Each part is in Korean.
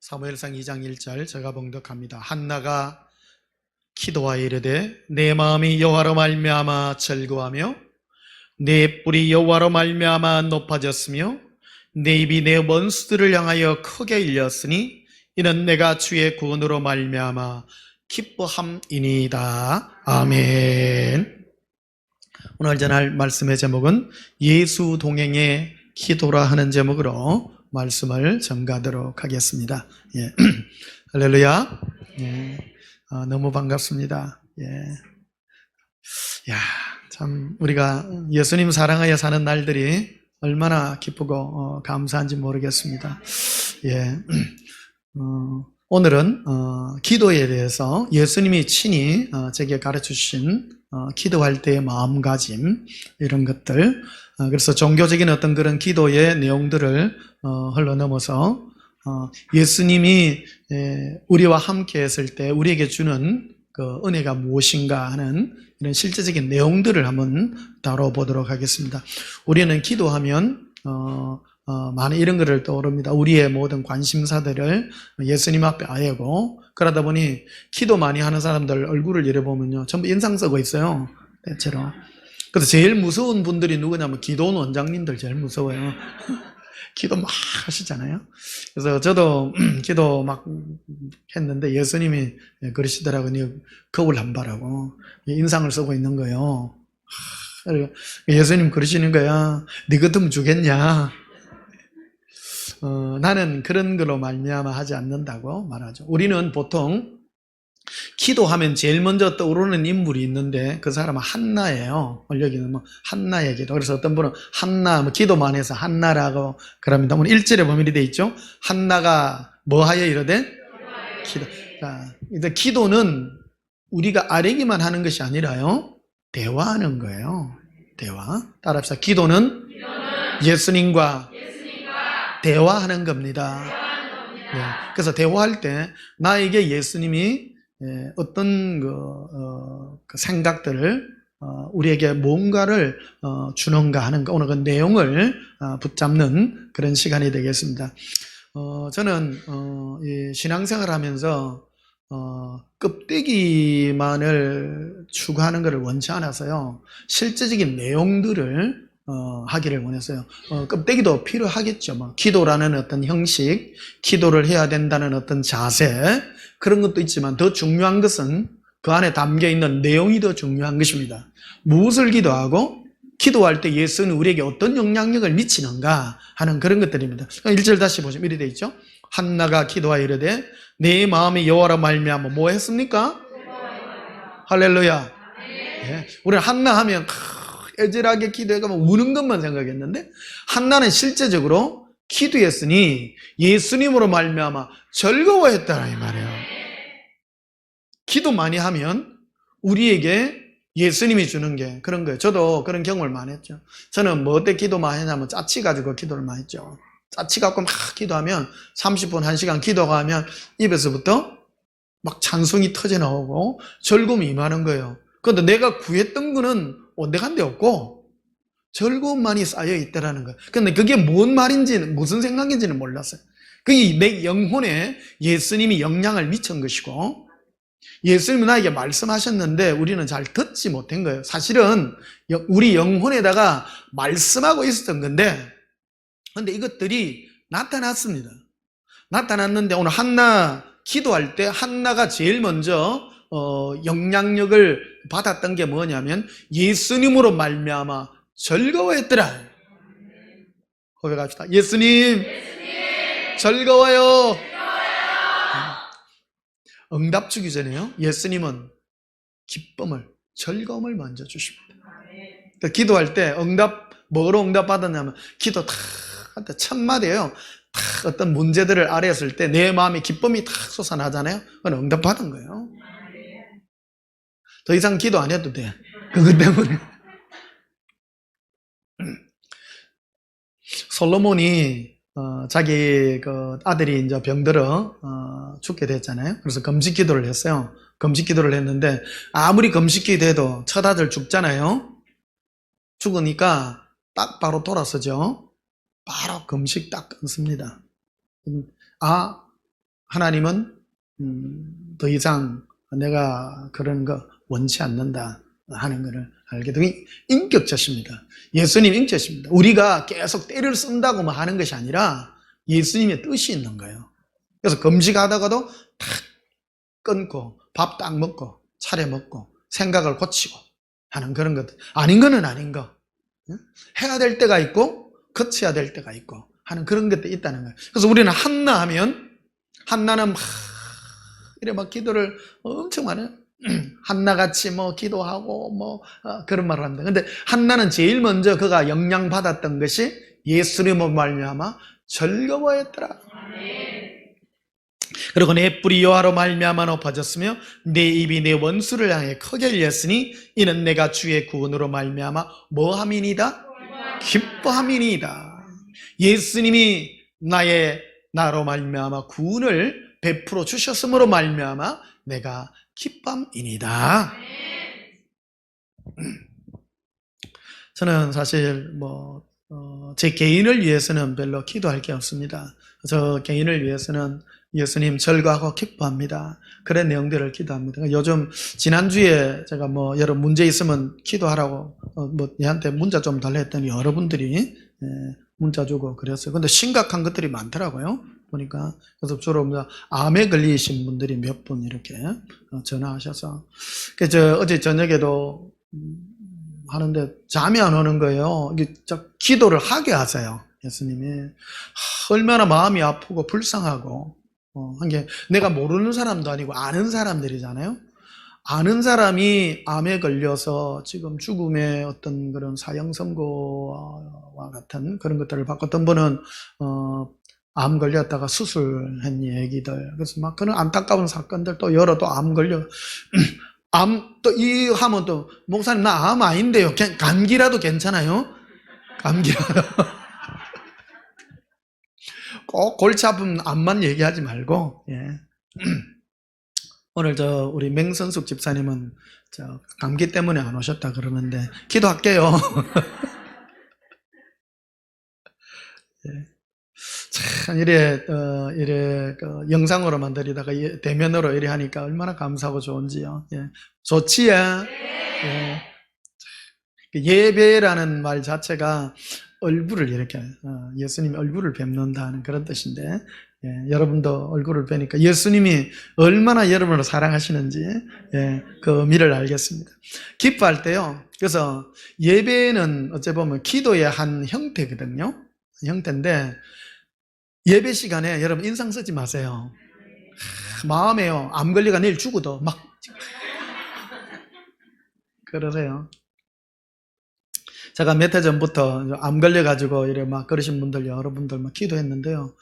사무엘상 2장 1절 제가 봉독합니다. 한나가 기도하여 이르되 내 마음이 여호와로 말미암아 즐거워하며 내 뿔이 여호와로 말미암아 높아졌으며 내 입이 내 원수들을 향하여 크게 일렸으니 이는 내가 주의 구원으로 말미암아 기뻐함이니이다. 아멘. 오늘 전할 말씀의 제목은 예수 동행의 기도라 하는 제목으로 말씀을 전가하도록 하겠습니다. 예. 할렐루야. 예. 너무 반갑습니다. 예. 야, 참 우리가 예수님 사랑하여 사는 날들이 얼마나 기쁘고 감사한지 모르겠습니다. 예. 오늘은 기도에 대해서 예수님이 친히 제게 가르쳐 주신 기도할 때의 마음가짐, 이런 것들, 그래서 종교적인 어떤 그런 기도의 내용들을 흘러넘어서 예수님이 우리와 함께 했을 때 우리에게 주는 그 은혜가 무엇인가 하는 이런 실제적인 내용들을 한번 다뤄보도록 하겠습니다. 우리는 기도하면 많은 이런 것을 떠오릅니다. 우리의 모든 관심사들을 예수님 앞에 아예고, 그러다 보니 기도 많이 하는 사람들 얼굴을 이래보면요 전부 인상 쓰고 있어요, 대체로. 그래서 제일 무서운 분들이 누구냐면 기도원 원장님들 제일 무서워요. 기도 막 하시잖아요. 그래서 저도 기도 막 했는데 예수님이 그러시더라고요. 겁을 안 바라고 인상을 쓰고 있는 거예요. 예수님 그러시는 거야. 네 같으면 주겠냐? 나는 그런 걸로 말미암아 하지 않는다고 말하죠. 우리는 보통 기도하면 제일 먼저 떠오르는 인물이 있는데 그 사람은 한나예요. 여기는 뭐 한나의 기도. 그래서 어떤 분은 한나, 기도만 해서 한나라고 그럽니다. 오늘 1절에 보면 이렇게 돼 있죠. 한나가 뭐 하여 이르되? 기도. 자, 이제 기도는 우리가 아뢰기만 하는 것이 아니라요, 대화하는 거예요. 대화. 따라합시다. 기도는 예수님과 대화하는 겁니다. 네. 그래서 대화할 때 나에게 예수님이 어떤 그 생각들을 우리에게 뭔가를 주는가 하는 거, 오늘 그 내용을 붙잡는 그런 시간이 되겠습니다. 저는 이 신앙생활을 하면서 껍데기만을 추구하는 것을 원치 않아서요, 실제적인 내용들을 하기를 원했어요. 껍데기도 필요하겠죠. 뭐 기도라는 어떤 형식, 기도를 해야 된다는 어떤 자세, 그런 것도 있지만 더 중요한 것은 그 안에 담겨 있는 내용이 더 중요한 것입니다. 무엇을 기도하고 기도할 때 예수는 우리에게 어떤 영향력을 미치는가 하는 그런 것들입니다. 1절 다시 보시면 이렇게 되어 있죠. 한나가 기도하여 이르되 내 마음이 여호와로 말미암아 뭐 했습니까? 할렐루야. 예. 우리는 한나 하면 애절하게 기도해가면 우는 것만 생각했는데, 한나는 실제적으로 기도했으니 예수님으로 말미암아 즐거워했다라 이 말이에요. 기도 많이 하면 우리에게 예수님이 주는 게 그런 거예요. 저도 그런 경험을 많이 했죠. 저는 뭐 어때 기도 많이 했냐면 짜치 가지고 기도를 많이 했죠. 짜치 갖고 막 기도하면 30분, 1시간 기도가 하면 입에서부터 막 찬송이 터져 나오고 즐거움이 임하는 거예요. 그런데 내가 구했던 거는 온데간데 없고 즐거움만이 쌓여 있다라는 거예요. 그런데 그게 뭔 말인지는, 무슨 생각인지는 몰랐어요. 그게 내 영혼에 예수님이 영향을 미친 것이고, 예수님은 나에게 말씀하셨는데 우리는 잘 듣지 못한 거예요. 사실은 우리 영혼에다가 말씀하고 있었던 건데, 근데 이것들이 나타났습니다. 나타났는데 오늘 한나 기도할 때 한나가 제일 먼저 영향력을 받았던 게 뭐냐면 예수님으로 말미암아 즐거워했더라. 고백합시다. 예수님, 즐거워요. 응답 주기 전에요, 예수님은 기쁨을, 즐거움을 먼저 주십니다. 그러니까 기도할 때 뭐로 응답 받았냐면 기도 탁 할 때 첫 마디예요. 탁 어떤 문제들을 아뢰었을 때 내 마음에 기쁨이 탁 솟아나잖아요. 그건 응답 받은 거예요. 더 이상 기도 안 해도 돼. 그것 때문에. 솔로몬이 자기 그 아들이 이제 병들어 죽게 됐잖아요. 그래서 금식 기도를 했어요. 금식 기도를 했는데 아무리 금식 기도해도 첫 아들 죽잖아요. 죽으니까 딱 바로 돌아서죠. 바로 금식 딱 끊습니다. 하나님은 더 이상 내가 그런 거 원치 않는다 하는 것을 알게 되고 인격자십니다. 예수님 인격자십니다. 우리가 계속 때를 쓴다고 하는 것이 아니라 예수님의 뜻이 있는 거예요. 그래서 금식하다가도 탁 끊고 밥 딱 먹고 차려 먹고 생각을 고치고 하는 그런 것들. 아닌 거는 아닌 거. 해야 될 때가 있고 거쳐야 될 때가 있고 하는 그런 것들이 있다는 거예요. 그래서 우리는 한나 하면 한나는 이래 막 기도를 엄청 많이 해요. 한나같이 기도하고 그런 말을 합니다. 근데 한나는 제일 먼저 그가 영향 받았던 것이 예수님으로 말미암아 즐거워했더라. 그리고 내 뿌리 여호와로 말미암아 높아졌으며 내 입이 내 원수를 향해 크게 열렸으니 이는 내가 주의 구원으로 말미암아 뭐함이니이다? 기뻐함이니이다. 예수님이 나로 말미암아 구원을 베풀어 주셨으므로 말미암아 내가 기쁨이니이다. 저는 사실 제 개인을 위해서는 별로 기도할 게 없습니다. 저 개인을 위해서는 예수님 즐거워하고 기뻐합니다. 그런 내용들을 기도합니다. 요즘 지난주에 제가 여러 문제 있으면 기도하라고 얘한테 문자 좀 달라 했더니 여러분들이 문자 주고 그랬어요. 근데 심각한 것들이 많더라고요. 보니까. 그래서 주로 암에 걸리신 분들이 몇 분 이렇게 전화하셔서. 그래서 어제 저녁에도 하는데 잠이 안 오는 거예요. 기도를 하게 하세요. 예수님이. 얼마나 마음이 아프고 불쌍하고 한 게 내가 모르는 사람도 아니고 아는 사람들이잖아요. 아는 사람이 암에 걸려서 지금 죽음의 어떤 그런 사형 선고와 같은 그런 것들을 받고 어떤 분은 암 걸렸다가 수술한 얘기들. 그래서 막 그런 안타까운 사건들 또 여러 또 암 걸려 암 또 이 하면 또 목사님 나 암 아닌데요. 감기라도 괜찮아요? 감기라도. 꼭 골치 아픈 암만 얘기하지 말고. 예. 오늘 우리 맹선숙 집사님은 감기 때문에 안 오셨다 그러는데 기도할게요. 예. 참 이래 영상으로 만들다가 대면으로 이래 하니까 얼마나 감사하고 좋은지요. 예. 좋지요. 예. 예배라는 말 자체가 얼굴을 이렇게 예수님이 얼굴을 뵙는다는 그런 뜻인데 여러분도 얼굴을 뵈니까 예수님이 얼마나 여러분을 사랑하시는지 그 의미를 알겠습니다. 기뻐할 때요. 그래서 예배는 어째 보면 기도의 한 형태거든요. 형태인데 예배 시간에 여러분 인상 쓰지 마세요. 마음에요. 암 걸리가 내일 죽어도 막 그러세요. 제가 몇 해 전부터 암 걸려가지고 이래 막 그러신 분들 여러분들 막 기도했는데요.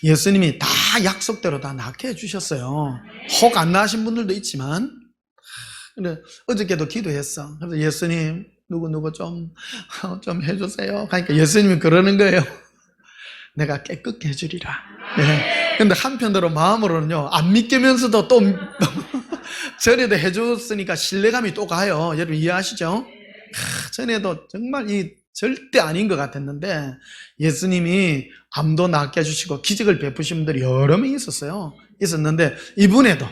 예수님이 다 약속대로 다 낫게 해주셨어요. 혹 안 나으신 분들도 있지만. 근데 어저께도 기도했어. 그래서 예수님 누구 좀 해주세요. 그러니까 예수님이 그러는 거예요. 내가 깨끗게 해주리라. 네. 근데 한편으로 마음으로는요, 안 믿기면서도 또 전에도 해줬으니까 신뢰감이 또 가요. 여러분 이해하시죠? 전에도 정말 절대 아닌 것 같았는데 예수님이 암도 낫게 해주시고 기적을 베푸신 분들이 여러 명 있었는데 이분에도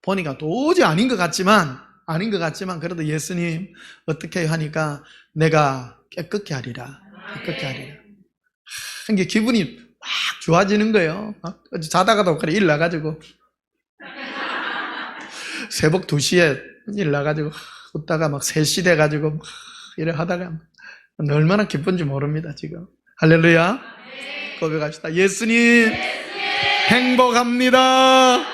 보니까 도저히 아닌 것 같지만 그래도 예수님 어떻게 하니까 내가 깨끗게 하리라. 이게 기분이 막 좋아지는 거예요. 어제 자다가도 그래 일 나가지고 새벽 2시에 일 나가지고 웃다가 막 3시 돼가지고 막 이래 하다가 얼마나 기쁜지 모릅니다, 지금. 할렐루야. 고백합시다. 예수님, 행복합니다.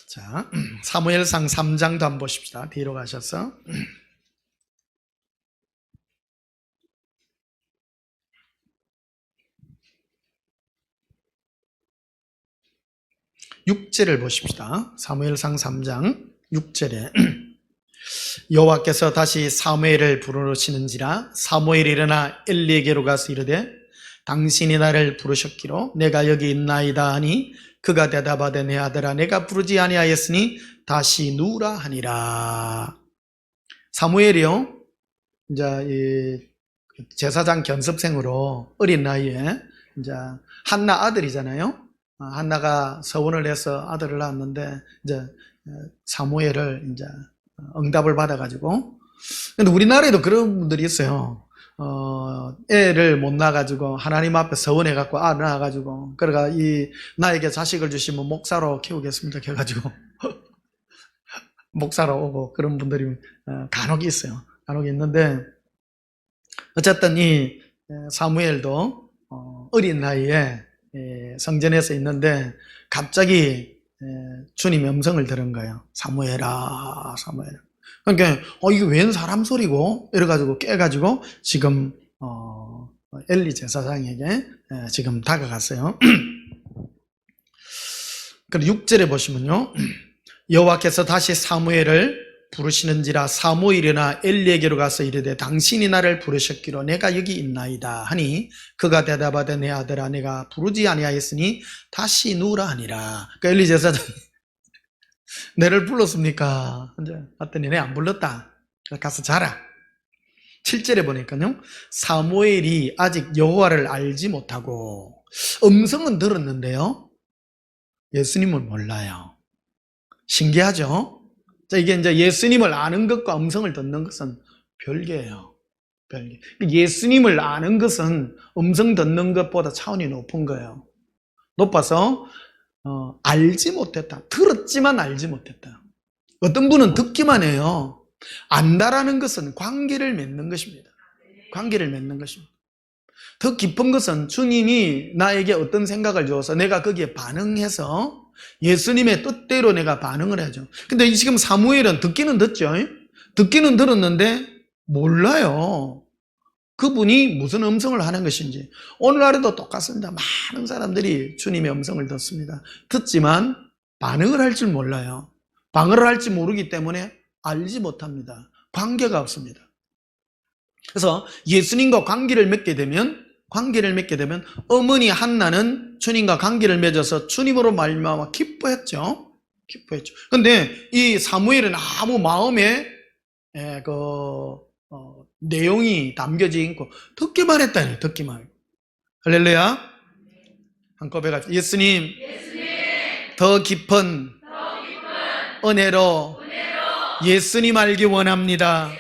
자, 사무엘상 3장도 한번 보십시다. 뒤로 가셔서. 6절을 보십시다. 사무엘상 3장 6절에 여호와께서 다시 사무엘을 부르시는지라 사무엘이 일어나 엘리에게로 가서 이르되 당신이 나를 부르셨기로 내가 여기 있나이다 하니 그가 대답하되 내 아들아 내가 부르지 아니하였으니 다시 누우라 하니라. 사무엘이요 이제 제사장 견습생으로 어린 나이에 이제 한나 아들이잖아요. 한나가 서원을 해서 아들을 낳았는데 이제 사무엘을 이제 응답을 받아가지고. 근데 우리나라에도 그런 분들이 있어요. 애를 못 낳아가지고 하나님 앞에 서원해갖고 낳아가지고 그러가 나에게 자식을 주시면 목사로 키우겠습니다 해가지고 목사로 오고 그런 분들이 간혹 있어요. 간혹 있는데 어쨌든 이 사무엘도 어린 나이에 성전에서 있는데 갑자기 주님의 음성을 들은 거예요. 사무엘아, 사무엘아. 그러니까 이게 웬 사람 소리고 이래가지고 깨가지고 지금 엘리 제사장에게 지금 다가갔어요. 그리고 6절에 보시면요, 여호와께서 다시 사무엘을 부르시는지라 사무엘이 일어나 엘리에게로 가서 이르되 당신이 나를 부르셨기로 내가 여기 있나이다 하니 그가 대답하되 내 아들아 내가 부르지 아니하였으니 다시 누우라 하니라. 그러니까 엘리 제사장이 내를 불렀습니까? 이제 봤더니 내 안 불렀다. 가서 자라. 7절에 보니까요, 사무엘이 아직 여호와를 알지 못하고 음성은 들었는데요, 예수님을 몰라요. 신기하죠? 자, 이게 이제 예수님을 아는 것과 음성을 듣는 것은 별개예요. 별개. 예수님을 아는 것은 음성 듣는 것보다 차원이 높은 거예요. 높아서 알지 못했다. 들었지만 알지 못했다. 어떤 분은 듣기만 해요. 안다라는 것은 관계를 맺는 것입니다. 관계를 맺는 것입니다. 더 깊은 것은 주님이 나에게 어떤 생각을 주어서 내가 거기에 반응해서 예수님의 뜻대로 내가 반응을 해야죠. 근데 지금 사무엘은 듣기는 듣죠. 듣기는 들었는데 몰라요. 그분이 무슨 음성을 하는 것인지. 오늘날에도 똑같습니다. 많은 사람들이 주님의 음성을 듣습니다. 듣지만 반응을 할 줄 몰라요. 반응을 할지 모르기 때문에 알지 못합니다. 관계가 없습니다. 그래서 예수님과 관계를 맺게 되면 어머니 한나는 주님과 관계를 맺어서 주님으로 말미암아 기뻐했죠. 기뻐했죠. 근데 이 사무엘은 아무 마음에 내용이 담겨져 있고 듣기만 했다니, 듣기만. 할렐루야. 한꺼번에 갑시다. 예수님, 더 깊은 은혜로 예수님 알기 원합니다.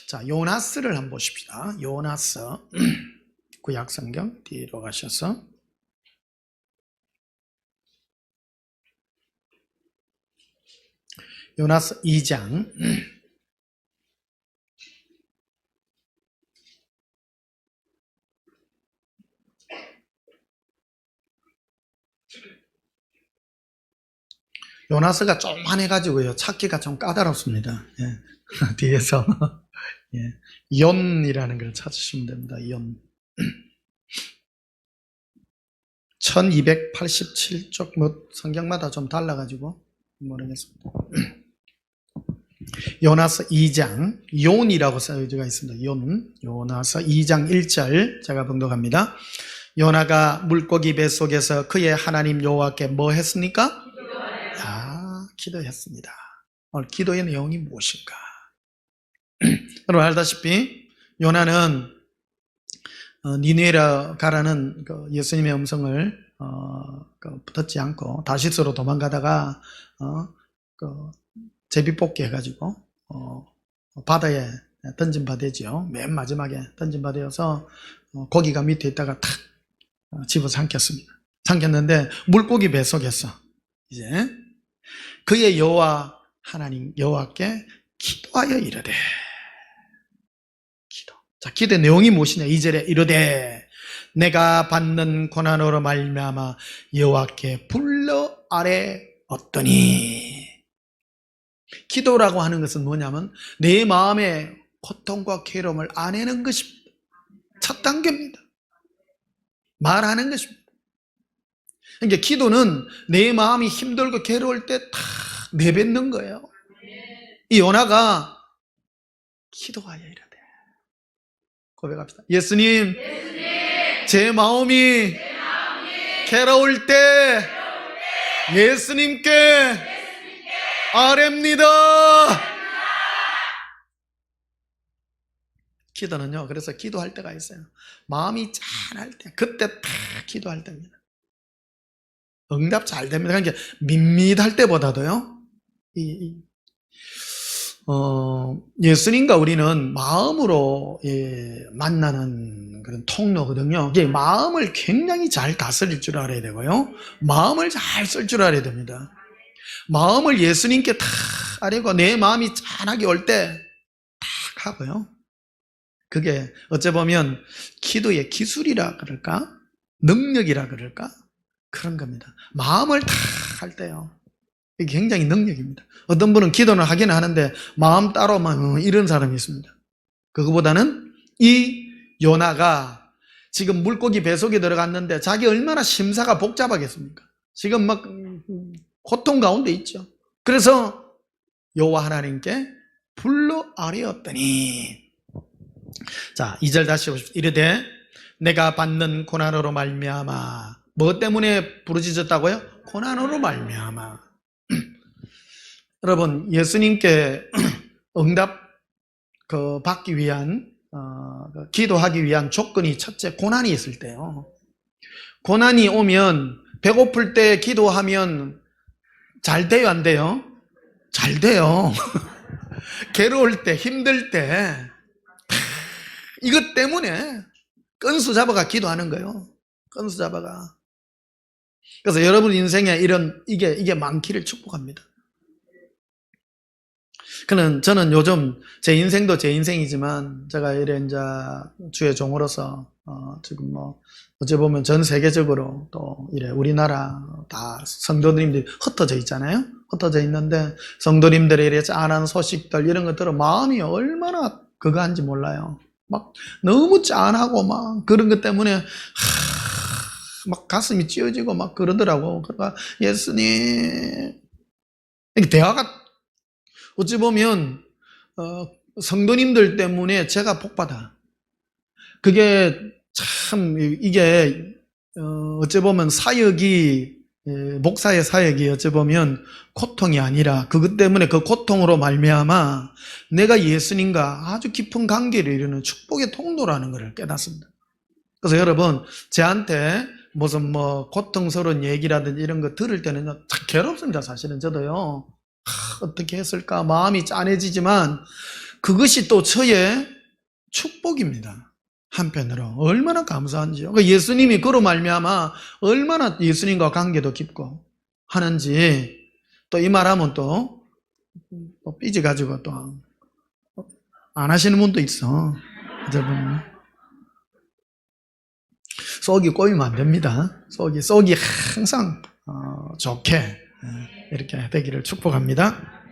자, 요나스를 한번 보십시다. 요나스. 구약성경 뒤로 가셔서. 요나스 2장. 요나스가 조그만해가지고요, 찾기가 좀 까다롭습니다. 예. 뒤에서 예. 연이라는 걸 찾으시면 됩니다. 연. 1287쪽, 성경마다 좀 달라가지고 모르겠습니다. 요나서 2장, 요이라고 써져 있습니다. 요나서 2장 1절 제가 봉독합니다. 요나가 물고기 뱃속에서 그의 하나님 여호와께 뭐 했습니까? 기도했습니다. 오늘 기도의 내용이 무엇인가? 여러분 알다시피 요나는 니느웨로 가라는 예수님의 음성을 듣지 않고 다시스로 도망가다가 제비뽑기 해가지고 바다에 던진 바 되죠. 맨 마지막에 던진 바 되어서 고기가 밑에 있다가 탁 집어 삼켰습니다. 삼켰는데 물고기 뱃속에서 이제 그의 여호와 하나님 여호와께 기도하여 이르되, 자, 기도의 내용이 무엇이냐? 2절에 이르되 내가 받는 고난으로 말미암아 여호와께 불러 아뢰었더니. 기도라고 하는 것은 뭐냐면 내 마음의 고통과 괴로움을 아내는 것입니다. 첫 단계입니다. 말하는 것입니다. 그러니까 기도는 내 마음이 힘들고 괴로울 때 다 내뱉는 거예요. 이 요나가 기도하여 이르되, 고백합시다. 예수님, 제 마음이 괴로울 때 예수님께 아뢰입니다. 기도는요, 그래서 기도할 때가 있어요. 마음이 짠할 때, 그때 딱 기도할 때입니다. 응답 잘 됩니다. 그러니까 밋밋할 때보다도요, 예수님과 우리는 마음으로 만나는 그런 통로거든요. 이게 마음을 굉장히 잘 다스릴 줄 알아야 되고요. 마음을 잘 쓸 줄 알아야 됩니다. 마음을 예수님께 탁 아뢰고 내 마음이 짠하게 올 때 탁 하고요. 그게 어째 보면 기도의 기술이라 그럴까? 능력이라 그럴까? 그런 겁니다. 마음을 탁 할 때요. 이게 굉장히 능력입니다. 어떤 분은 기도는 하긴 하는데 마음 따로만 이런 사람이 있습니다. 그거보다는 이 요나가 지금 물고기 뱃속에 들어갔는데 자기 얼마나 심사가 복잡하겠습니까? 지금 막 고통 가운데 있죠. 그래서 여호와 하나님께 불러 아뢰었더니, 자 2절 다시 보십시오. 이르되 내가 받는 고난으로 말미암아. 뭐 때문에 부르짖었다고요? 고난으로 말미암아. 여러분, 예수님께 응답 받기 위한, 기도하기 위한 조건이 첫째, 고난이 있을 때요. 고난이 오면, 배고플 때 기도하면 잘 돼요, 안 돼요? 잘 돼요. 괴로울 때, 힘들 때, 이것 때문에 건수 잡아가 기도하는 거예요. 건수 잡아가. 그래서 여러분 인생에 이게 많기를 축복합니다. 저는 요즘 제 인생도 제 인생이지만 제가 이래 이제 주의 종으로서 지금 어째 보면 전 세계적으로 또 이래 우리나라 다 성도님들이 흩어져 있잖아요. 흩어져 있는데 성도님들의 이래 짠한 소식들 이런 것들은 마음이 얼마나 그거한지 몰라요. 막 너무 짠하고 막 그런 것 때문에 막 가슴이 찢어지고 막 그러더라고. 그러니까 예수님, 대화가 어찌 보면 성도님들 때문에 제가 복받아. 그게 참 이게 어찌 보면 사역이, 목사의 사역이 어찌 보면 고통이 아니라 그것 때문에 그 고통으로 말미암아 내가 예수님과 아주 깊은 관계를 이루는 축복의 통로라는 것을 깨닫습니다. 그래서 여러분, 저한테 무슨 고통스러운 얘기라든지 이런 거 들을 때는요, 참 괴롭습니다. 사실은 저도요. 어떻게 했을까 마음이 짠해지지만 그것이 또 저의 축복입니다. 한편으로 얼마나 감사한지요. 그러니까 예수님이 그로 말미암아 얼마나 예수님과 관계도 깊고 하는지, 또 이 말하면 또 삐져가지고 또 안 하시는 분도 있어. 여러분, 속이 꼬이면 안 됩니다. 속이 항상 좋게 이렇게 되기를 축복합니다.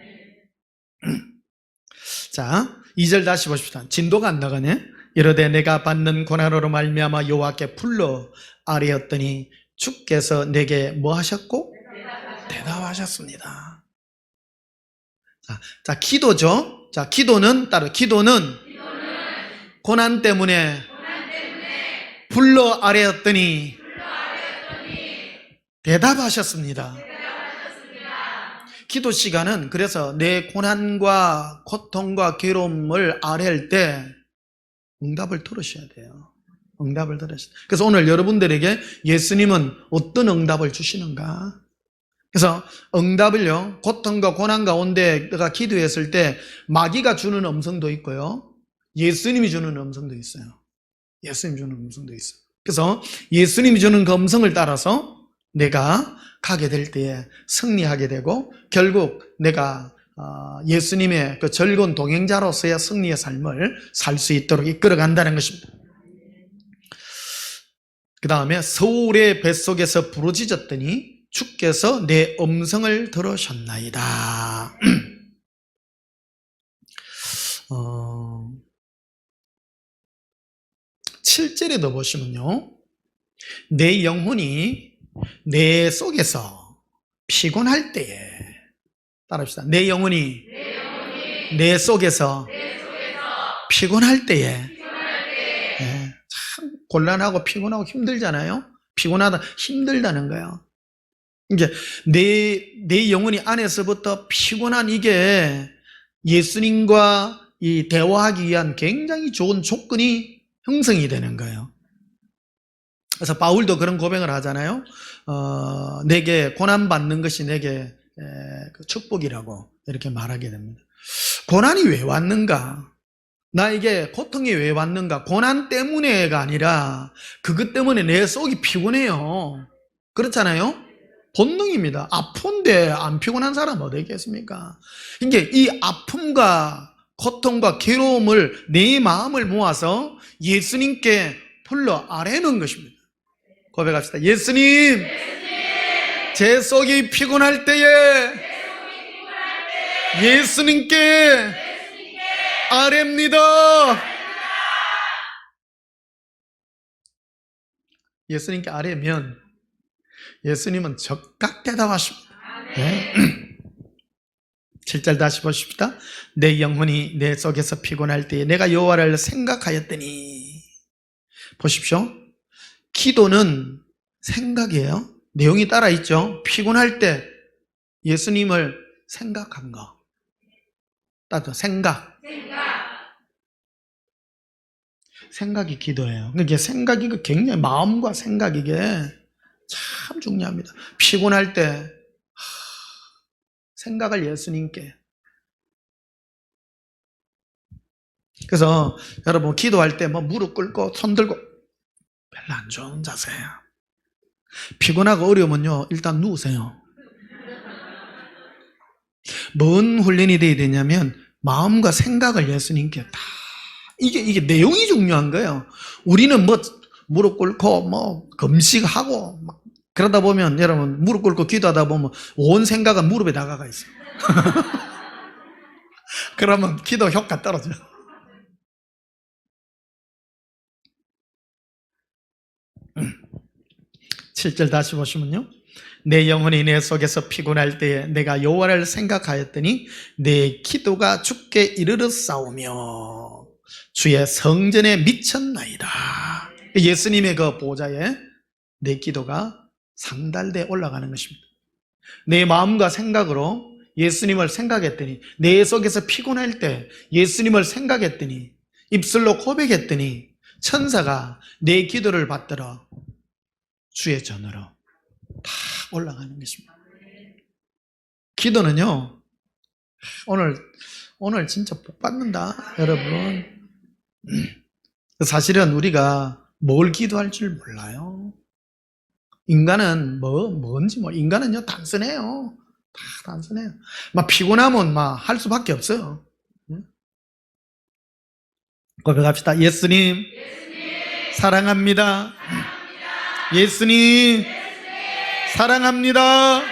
자, 2절 다시 보십시다. 진도가 안 나가네. 이르되 내가 받는 고난으로 말미암아 여호와께 불러 아뢰었더니 주께서 내게 뭐 하셨고? 대답하셨습니다. 자, 기도죠. 자, 기도는 고난 때문에 불러 아뢰었더니 대답하셨습니다. 기도 시간은 그래서 내 고난과 고통과 괴로움을 아뢰할 때 응답을 들으셔야 돼요. 응답을 들으셔야 돼요. 그래서 오늘 여러분들에게 예수님은 어떤 응답을 주시는가? 그래서 응답을요, 고통과 고난 가운데 내가 기도했을 때 마귀가 주는 음성도 있고요, 예수님이 주는 음성도 있어요. 예수님이 주는 음성도 있어요. 그래서 예수님이 주는 그 음성을 따라서 내가 가게 될 때에 승리하게 되고 결국 내가 예수님의 그 즐거운 동행자로서의 승리의 삶을 살 수 있도록 이끌어간다는 것입니다. 그 다음에 서울의 뱃속에서 부르짖었더니 주께서 내 음성을 들으셨나이다. 7절에도 보시면요, 내 영혼이 내 속에서 피곤할 때에, 따라합시다. 내 영혼이 내 속에서 피곤할 때에, 네, 참 곤란하고 피곤하고 힘들잖아요. 피곤하다, 힘들다는 거예요. 이제 내 영혼이 안에서부터 피곤한 이게 예수님과 이 대화하기 위한 굉장히 좋은 조건이 형성이 되는 거예요. 그래서 바울도 그런 고백을 하잖아요. 내게 고난받는 것이 내게 축복이라고 이렇게 말하게 됩니다. 고난이 왜 왔는가? 나에게 고통이 왜 왔는가? 고난 때문에가 아니라 그것 때문에 내 속이 피곤해요. 그렇잖아요? 본능입니다. 아픈데 안 피곤한 사람 어디 있겠습니까? 이게 이 아픔과 고통과 괴로움을 내 마음을 모아서 예수님께 불러 아뢰는 것입니다. 고백합시다. 예수님, 제 속이 피곤할 때에 예수님께 아뢰입니다. 예수님께 아뢰면 예수님은 적각 대답하십니다. 네. 7절 다시 보십시다. 내 영혼이 내 속에서 피곤할 때에 내가 여호와를 생각하였더니. 보십시오. 기도는 생각이에요. 내용이 따라 있죠. 피곤할 때 예수님을 생각한 거. 따져 생각. 생각이 기도예요. 이게 생각이 굉장히 마음과 생각 이게 참 중요합니다. 피곤할 때 생각을 예수님께. 그래서 여러분 기도할 때 뭐 무릎 꿇고 손 들고 별로 안 좋은 자세예요. 피곤하고 어려우면요 일단 누우세요. 뭔 훈련이 돼야 되냐면 마음과 생각을 예수님께 다 이게 내용이 중요한 거예요. 우리는 뭐 무릎 꿇고 뭐 금식하고 막 그러다 보면 여러분 무릎 꿇고 기도하다 보면 온 생각은 무릎에 다가가 있어요. 그러면 기도 효과 떨어져요. 칠 절 다시 보시면요. 내 영혼이 내 속에서 피곤할 때에 내가 여호와를 생각하였더니 내 기도가 주께 이르렀사오며 주의 성전에 미쳤나이다. 예수님의 그 보좌에 내 기도가 상달돼 올라가는 것입니다. 내 마음과 생각으로 예수님을 생각했더니 내 속에서 피곤할 때 예수님을 생각했더니 입술로 고백했더니 천사가 내 기도를 받들어 주의 전으로 다 올라가는 것입니다. 기도는요 오늘 진짜 복 받는다 여러분. 사실은 우리가 뭘 기도할 줄 몰라요. 인간은 뭔지 인간은요 단순해요. 다 단순해요. 막 피곤하면 막 할 수밖에 없어요. 고백합시다. 예수님, 사랑합니다. 예수님, 사랑합니다.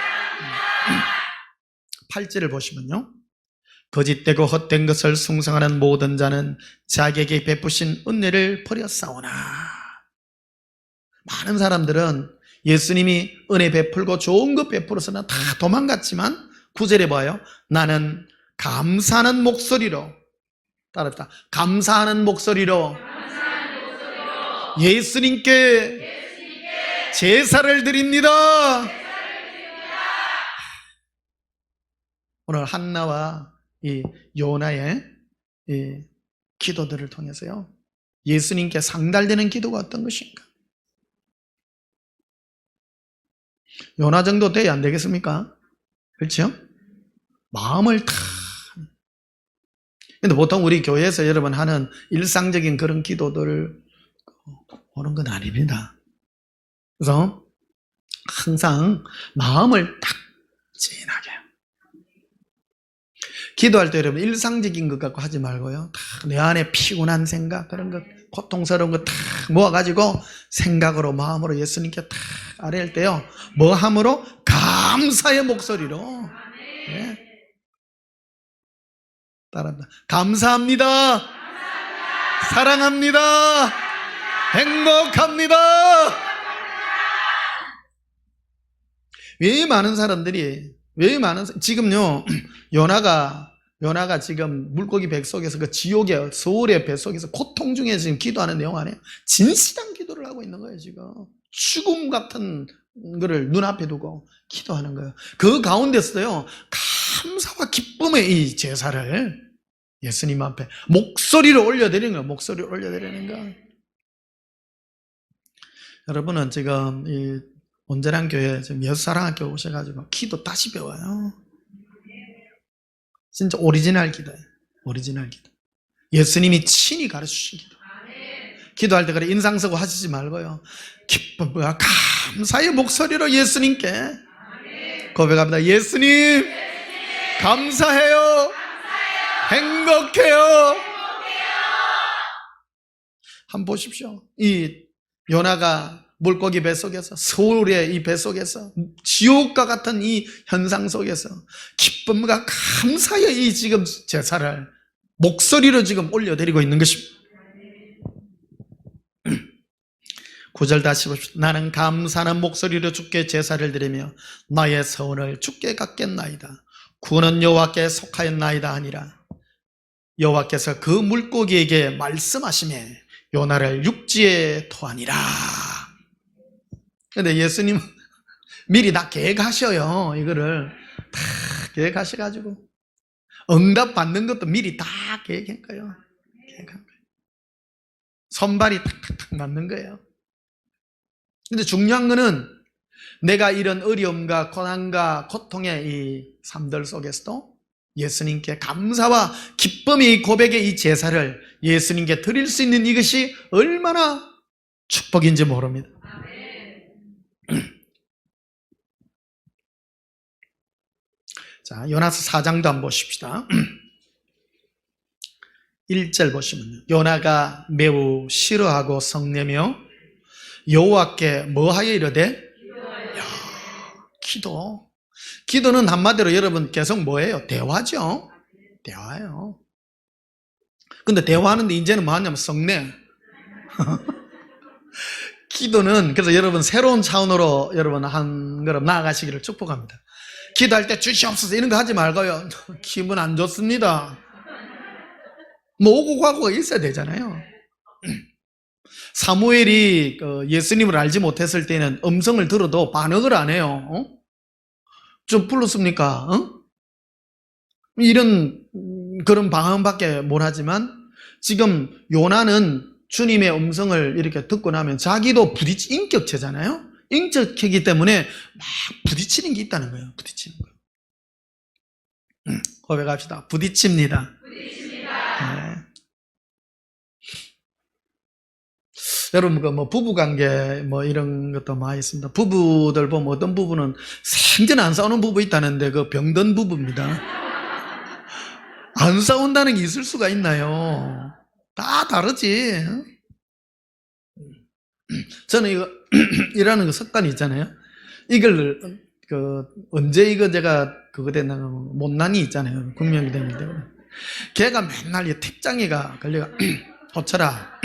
8절을 보시면요. 거짓되고 헛된 것을 숭상하는 모든 자는 자기에게 베푸신 은혜를 버렸사오나. 많은 사람들은 예수님이 은혜 베풀고 좋은 것 베풀어서는 다 도망갔지만 9절에 봐요. 나는 감사하는 목소리로 따랐다. 감사하는 목소리로 예수님께 제사를 드립니다. 오늘 한나와 이 요나의 이 기도들을 통해서요. 예수님께 상달되는 기도가 어떤 것인가? 요나 정도 돼야 안 되겠습니까? 그렇죠? 마음을 다. 근데 보통 우리 교회에서 여러분 하는 일상적인 그런 기도들 오는 건 아닙니다. 그래서 항상 마음을 딱 진하게. 기도할 때 여러분 일상적인 것 갖고 하지 말고요. 다 내 안에 피곤한 생각, 그런 것, 고통스러운 것 다 모아가지고 생각으로 마음으로 예수님께 다 아뢰할 때요. 뭐 함으로? 감사의 목소리로. 네. 따라합니다. 감사합니다. 사랑합니다. 행복합니다. 왜 많은 사람들이 지금요 요나가 지금 물고기 뱃속에서 그 지옥의 소울의 뱃속에서 고통 중에 지금 기도하는 내용 아니에요. 진실한 기도를 하고 있는 거예요. 지금 죽음 같은 거를 눈앞에 두고 기도하는 거예요. 그 가운데서요 감사와 기쁨 기쁨의 이 제사를 예수님 앞에 목소리로 올려드리는 거야. 목소리로 올려드리는 거. 여러분은 지금 이 온전한 교회 지금 예수사랑학교 오셔가지고 기도 다시 배워요. 진짜 오리지널 기도예요. 오리지널 기도. 예수님이 친히 가르치신 기도. 기도할 때 그래 인상 쓰고 하시지 말고요. 기쁨과 감사의 목소리로 예수님께 고백합니다. 예수님, 감사해요. 행복해요. 한번 보십시오. 이 요나가 물고기 뱃속에서, 서울의 이 뱃속에서, 지옥과 같은 이 현상 속에서 기쁨과 감사의 이 지금 제사를 목소리로 지금 올려드리고 있는 것입니다. 9절 다시 봅시다. 나는 감사하는 목소리로 주께 제사를 드리며 나의 서원을 주께 갚겠나이다. 구원은 여호와께 속하였나이다 하니라. 여호와께서 그 물고기에게 말씀하시매 요나를 육지에 토하니라. 근데 예수님은 미리 다 계획하셔요. 이거를 다 계획하셔가지고 응답 받는 것도 미리 다 계획한 거예요. 선발이 탁탁탁 맞는 거예요. 근데 중요한 거는 내가 이런 어려움과 고난과 고통의 이 삶들 속에서도 예수님께 감사와 기쁨의 고백의 이 제사를 예수님께 드릴 수 있는 이것이 얼마나 축복인지 모릅니다. 자, 요나서 4장도 한번 보십시다. 1절 보시면요. 요나가 매우 싫어하고 성내며 여호와께 뭐하여 이르되? 기도. 기도는 한마디로 여러분 계속 뭐예요? 대화죠. 대화예요. 근데 대화하는데 이제는 뭐 하냐면 성내. 기도는 그래서 여러분 새로운 차원으로 여러분 한 걸음 나아가시기를 축복합니다. 기도할 때 주시옵소서 이런 거 하지 말고요. 기분 안 좋습니다. 뭐 오고 가고가 있어야 되잖아요. 사무엘이 예수님을 알지 못했을 때는 음성을 들어도 반응을 안 해요. 좀 불렀습니까? 이런 그런 방언밖에 못 하지만 지금 요나는 주님의 음성을 이렇게 듣고 나면 자기도 인격체잖아요. 인격체이기 때문에 막 부딪히는 게 있다는 거예요. 부딪히는 거. 고백합시다. 부딪힙니다. 네. 여러분 뭐 부부관계 뭐 이런 것도 많이 있습니다. 부부들 보면 어떤 부부는 생전 안 싸우는 부부 있다는데 그 병든 부부입니다. 안 싸운다는 게 있을 수가 있나요? 다 다르지. 저는 이거 이라는 그 습관이 있잖아요. 이걸 언제 이거 제가 그거 됐나 못난이 있잖아요. 국명이 되는데 걔가 맨날 이 택장이가 걸려가 고쳐라.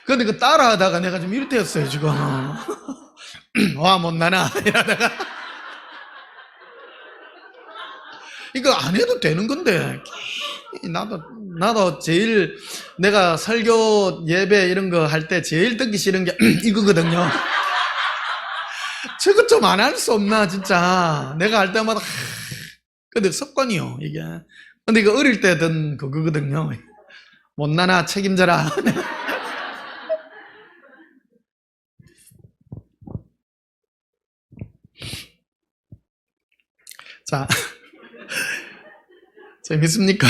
근데 그 따라하다가 내가 좀 이렇대였어요 지금. 와 못나나 이러다가 이거 안 해도 되는 건데 나도 제일 내가 설교 예배 이런 거 할 때 제일 듣기 싫은 게 이거거든요. 저거 좀 안 할 수 없나 진짜. 내가 할 때마다 근데 습관이요 이게. 근데 이거 어릴 때 든 그거거든요. 못나나 책임져라. 자, 재밌습니까?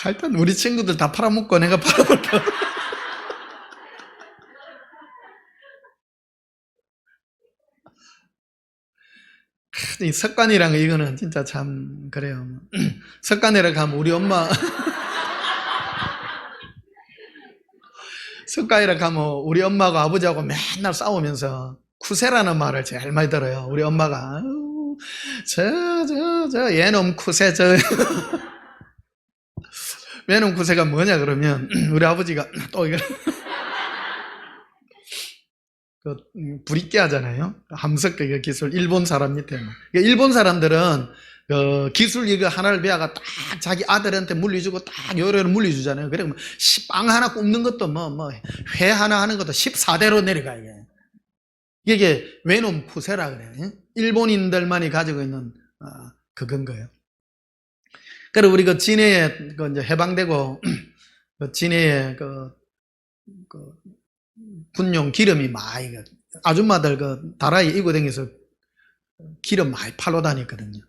하여튼 우리 친구들 다 팔아먹고 내가 팔아먹고. 이 습관이란 거 이거는 진짜 참 그래요. 습관이라고 하면 우리 엄마 습관이라고 하면 우리 엄마하고 아버지하고 맨날 싸우면서 쿠세라는 말을 제일 많이 들어요. 우리 엄마가 얘놈 쿠세 얘놈 쿠세가 뭐냐 그러면 우리 아버지가 또 이거 부리끼 하잖아요. 함석 기술 일본 사람 밑에 일본 사람들은 기술 이거 하나를 배워가 딱 자기 아들한테 물려주고 딱 요래로 물려주잖아요. 그래 빵 하나 굽는 것도 회 하나 하는 것도 14대로 내려가 이게 외놈 쿠세라 그래. 일본인들만이 가지고 있는 그건 거예요. 그리고 우리 그 진해에 그 이제 해방되고 그 진해에 그 군용 기름이 많이 아줌마들 그 다라이 이고 다니면서 기름 많이 팔러 다녔거든요.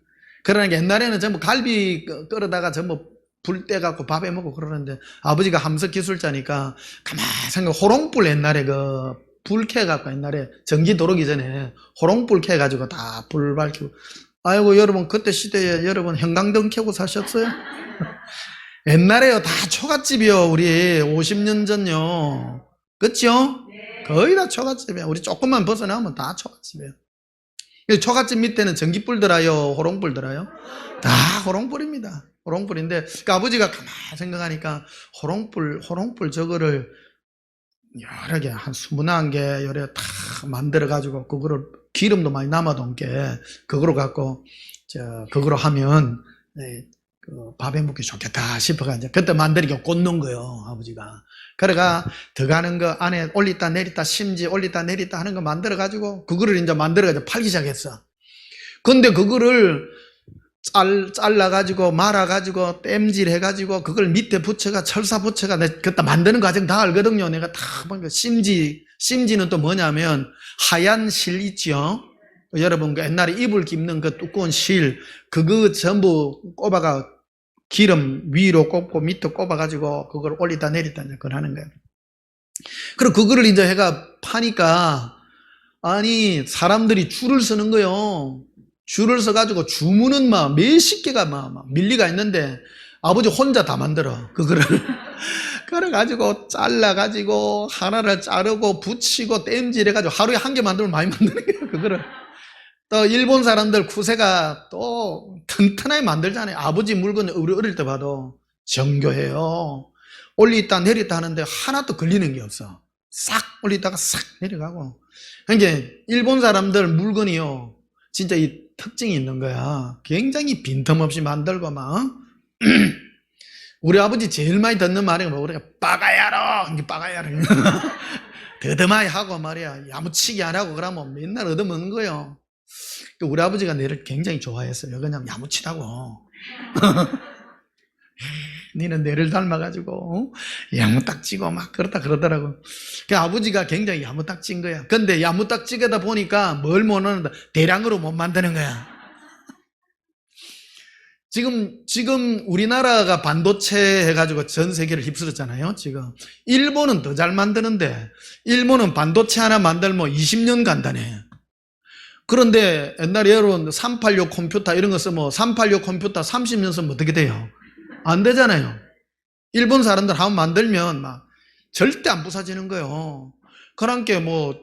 그러니까 옛날에는 전부 갈비 끓여다가 전부 불 떼갖고 밥에 먹고 그러는데 아버지가 함석 기술자니까 가만히 생각 호롱불 옛날에 그 불 켜갖고 옛날에 전기 들어오기 전에 호롱불 켜가지고 다 불 밝히고 아이고 여러분 그때 시대에 여러분 형광등 켜고 사셨어요? 옛날에요 다 초가집이요 우리 50년 전요 그쵸? 거의 다 초가집이야. 우리 조금만 벗어나면 다 초가집이에요. 초가집 밑에는 전기불 들어요? 호롱불 들어요? 다 호롱불입니다. 호롱불인데 그러니까 아버지가 가만히 생각하니까 호롱불 저거를 여러 개 한 21개 여러 다 만들어 가지고 그거를 기름도 많이 남아돈 게 그거로 갖고 그거로 하면 그 밥에 먹기 좋겠다 싶어가지고 그때 만들기가 꽂는 거예요 아버지가. 그래가 들어가는 거 안에 올리다 내리다 심지 올리다 내리다 하는 거 만들어 가지고 그거를 이제 만들어 가지고 팔기 시작했어. 근데 그거를 잘라 가지고 말아 가지고 땜질 해 가지고 그걸 밑에 붙여가 철사 붙여가 그때 만드는 과정 다 알거든요. 내가 다 보니까 심지는 또 뭐냐면 하얀 실 있죠. 여러분 그 옛날에 이불 깁는 그 두꺼운 실 그거 전부 꼽아가 기름 위로 꼽고 밑에 꼽아가지고 그걸 올리다 내리다 그걸 하는 거예요. 그리고 그거를 이제 해가 파니까 아니 사람들이 줄을 서는 거예요. 줄을 서가지고 주문은 막 몇십 개가 막 밀리가 있는데 아버지 혼자 다 만들어 그거를. 그래가지고 잘라가지고 하나를 자르고 붙이고 땜질해가지고 하루에 한 개 만들면 많이 만드는 거예요 그거를. 또 일본 사람들 쿠세가 또 튼튼하게 만들잖아요. 아버지 물건 우리 어릴 때 봐도 정교해요. 올리다 내리다 하는데 하나도 걸리는 게 없어. 싹 올리다가 싹 내려가고. 그러니까 일본 사람들 물건이요 진짜 이 특징이 있는 거야. 굉장히 빈틈없이 만들고 막. 우리 아버지 제일 많이 듣는 말이 뭐 우리가 빠가야로 이게 빠가야로 더듬하게 하고 말이야 야무치게 안 하고 그러면 맨날 얻어먹는 거예요. 우리 아버지가 내를 굉장히 좋아했어요. 그냥 야무치다고. 니는 내를 닮아가지고 야무딱지고 막 그렇다 그러더라고. 아버지가 굉장히 야무딱지인 거야. 근데 야무딱지게다 보니까 뭘 못하는데 대량으로 못 만드는 거야. 지금 우리나라가 반도체 해가지고 전 세계를 휩쓸었잖아요. 지금 일본은 더 잘 만드는데 일본은 반도체 하나 만들면 20년 간다네. 그런데 옛날에 여러분 386 컴퓨터 이런 거 쓰면 386 컴퓨터 30년 쓰면 어떻게 돼요? 안 되잖아요. 일본 사람들 한번 만들면 막 절대 안 부서지는 거예요. 그러니까 뭐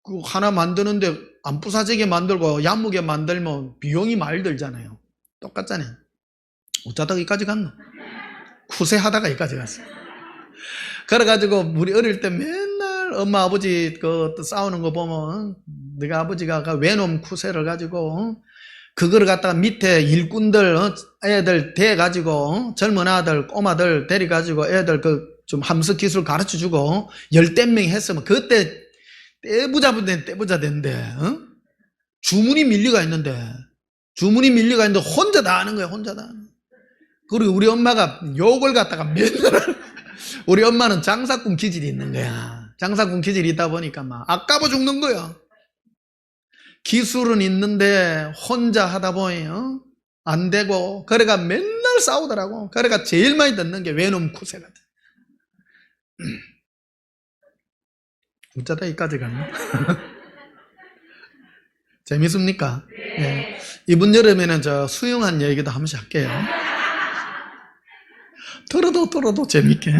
그 하나 만드는데 안 부서지게 만들고 야무게 만들면 비용이 많이 들잖아요. 똑같잖아요. 어쩌다가 여기까지 갔노? 쿠세하다가 여기까지 갔어. 그래가지고 우리 어릴 때 맨날 엄마 아버지 그 싸우는 거 보면 네가 아버지가 외놈 쿠세를 가지고 그거를 갖다가 밑에 일꾼들 애들 대가지고 젊은 아들 꼬마들 데려가지고 애들 그 좀 함석 기술 가르쳐주고 10명 했으면 그때 떼부자 된대. 주문이 밀리가 있는데 혼자 다 하는 거야. 혼자 다 하는 거야. 그리고 우리 엄마가 욕을 갖다가 맨날 우리 엄마는 장사꾼 기질이 있는 거야. 장사꾼 기질이 있다 보니까 막 아까워 죽는 거야. 기술은 있는데 혼자 하다 보니 안 되고 그래가 맨날 싸우더라고. 그래가 제일 많이 듣는 게 외놈 쿠세 같아. 어쩌다 여기까지 갔나? 재밌습니까? 네. 이번 여름에는 저 수영한 얘기도 한 번씩 할게요. 들어도 재밌게.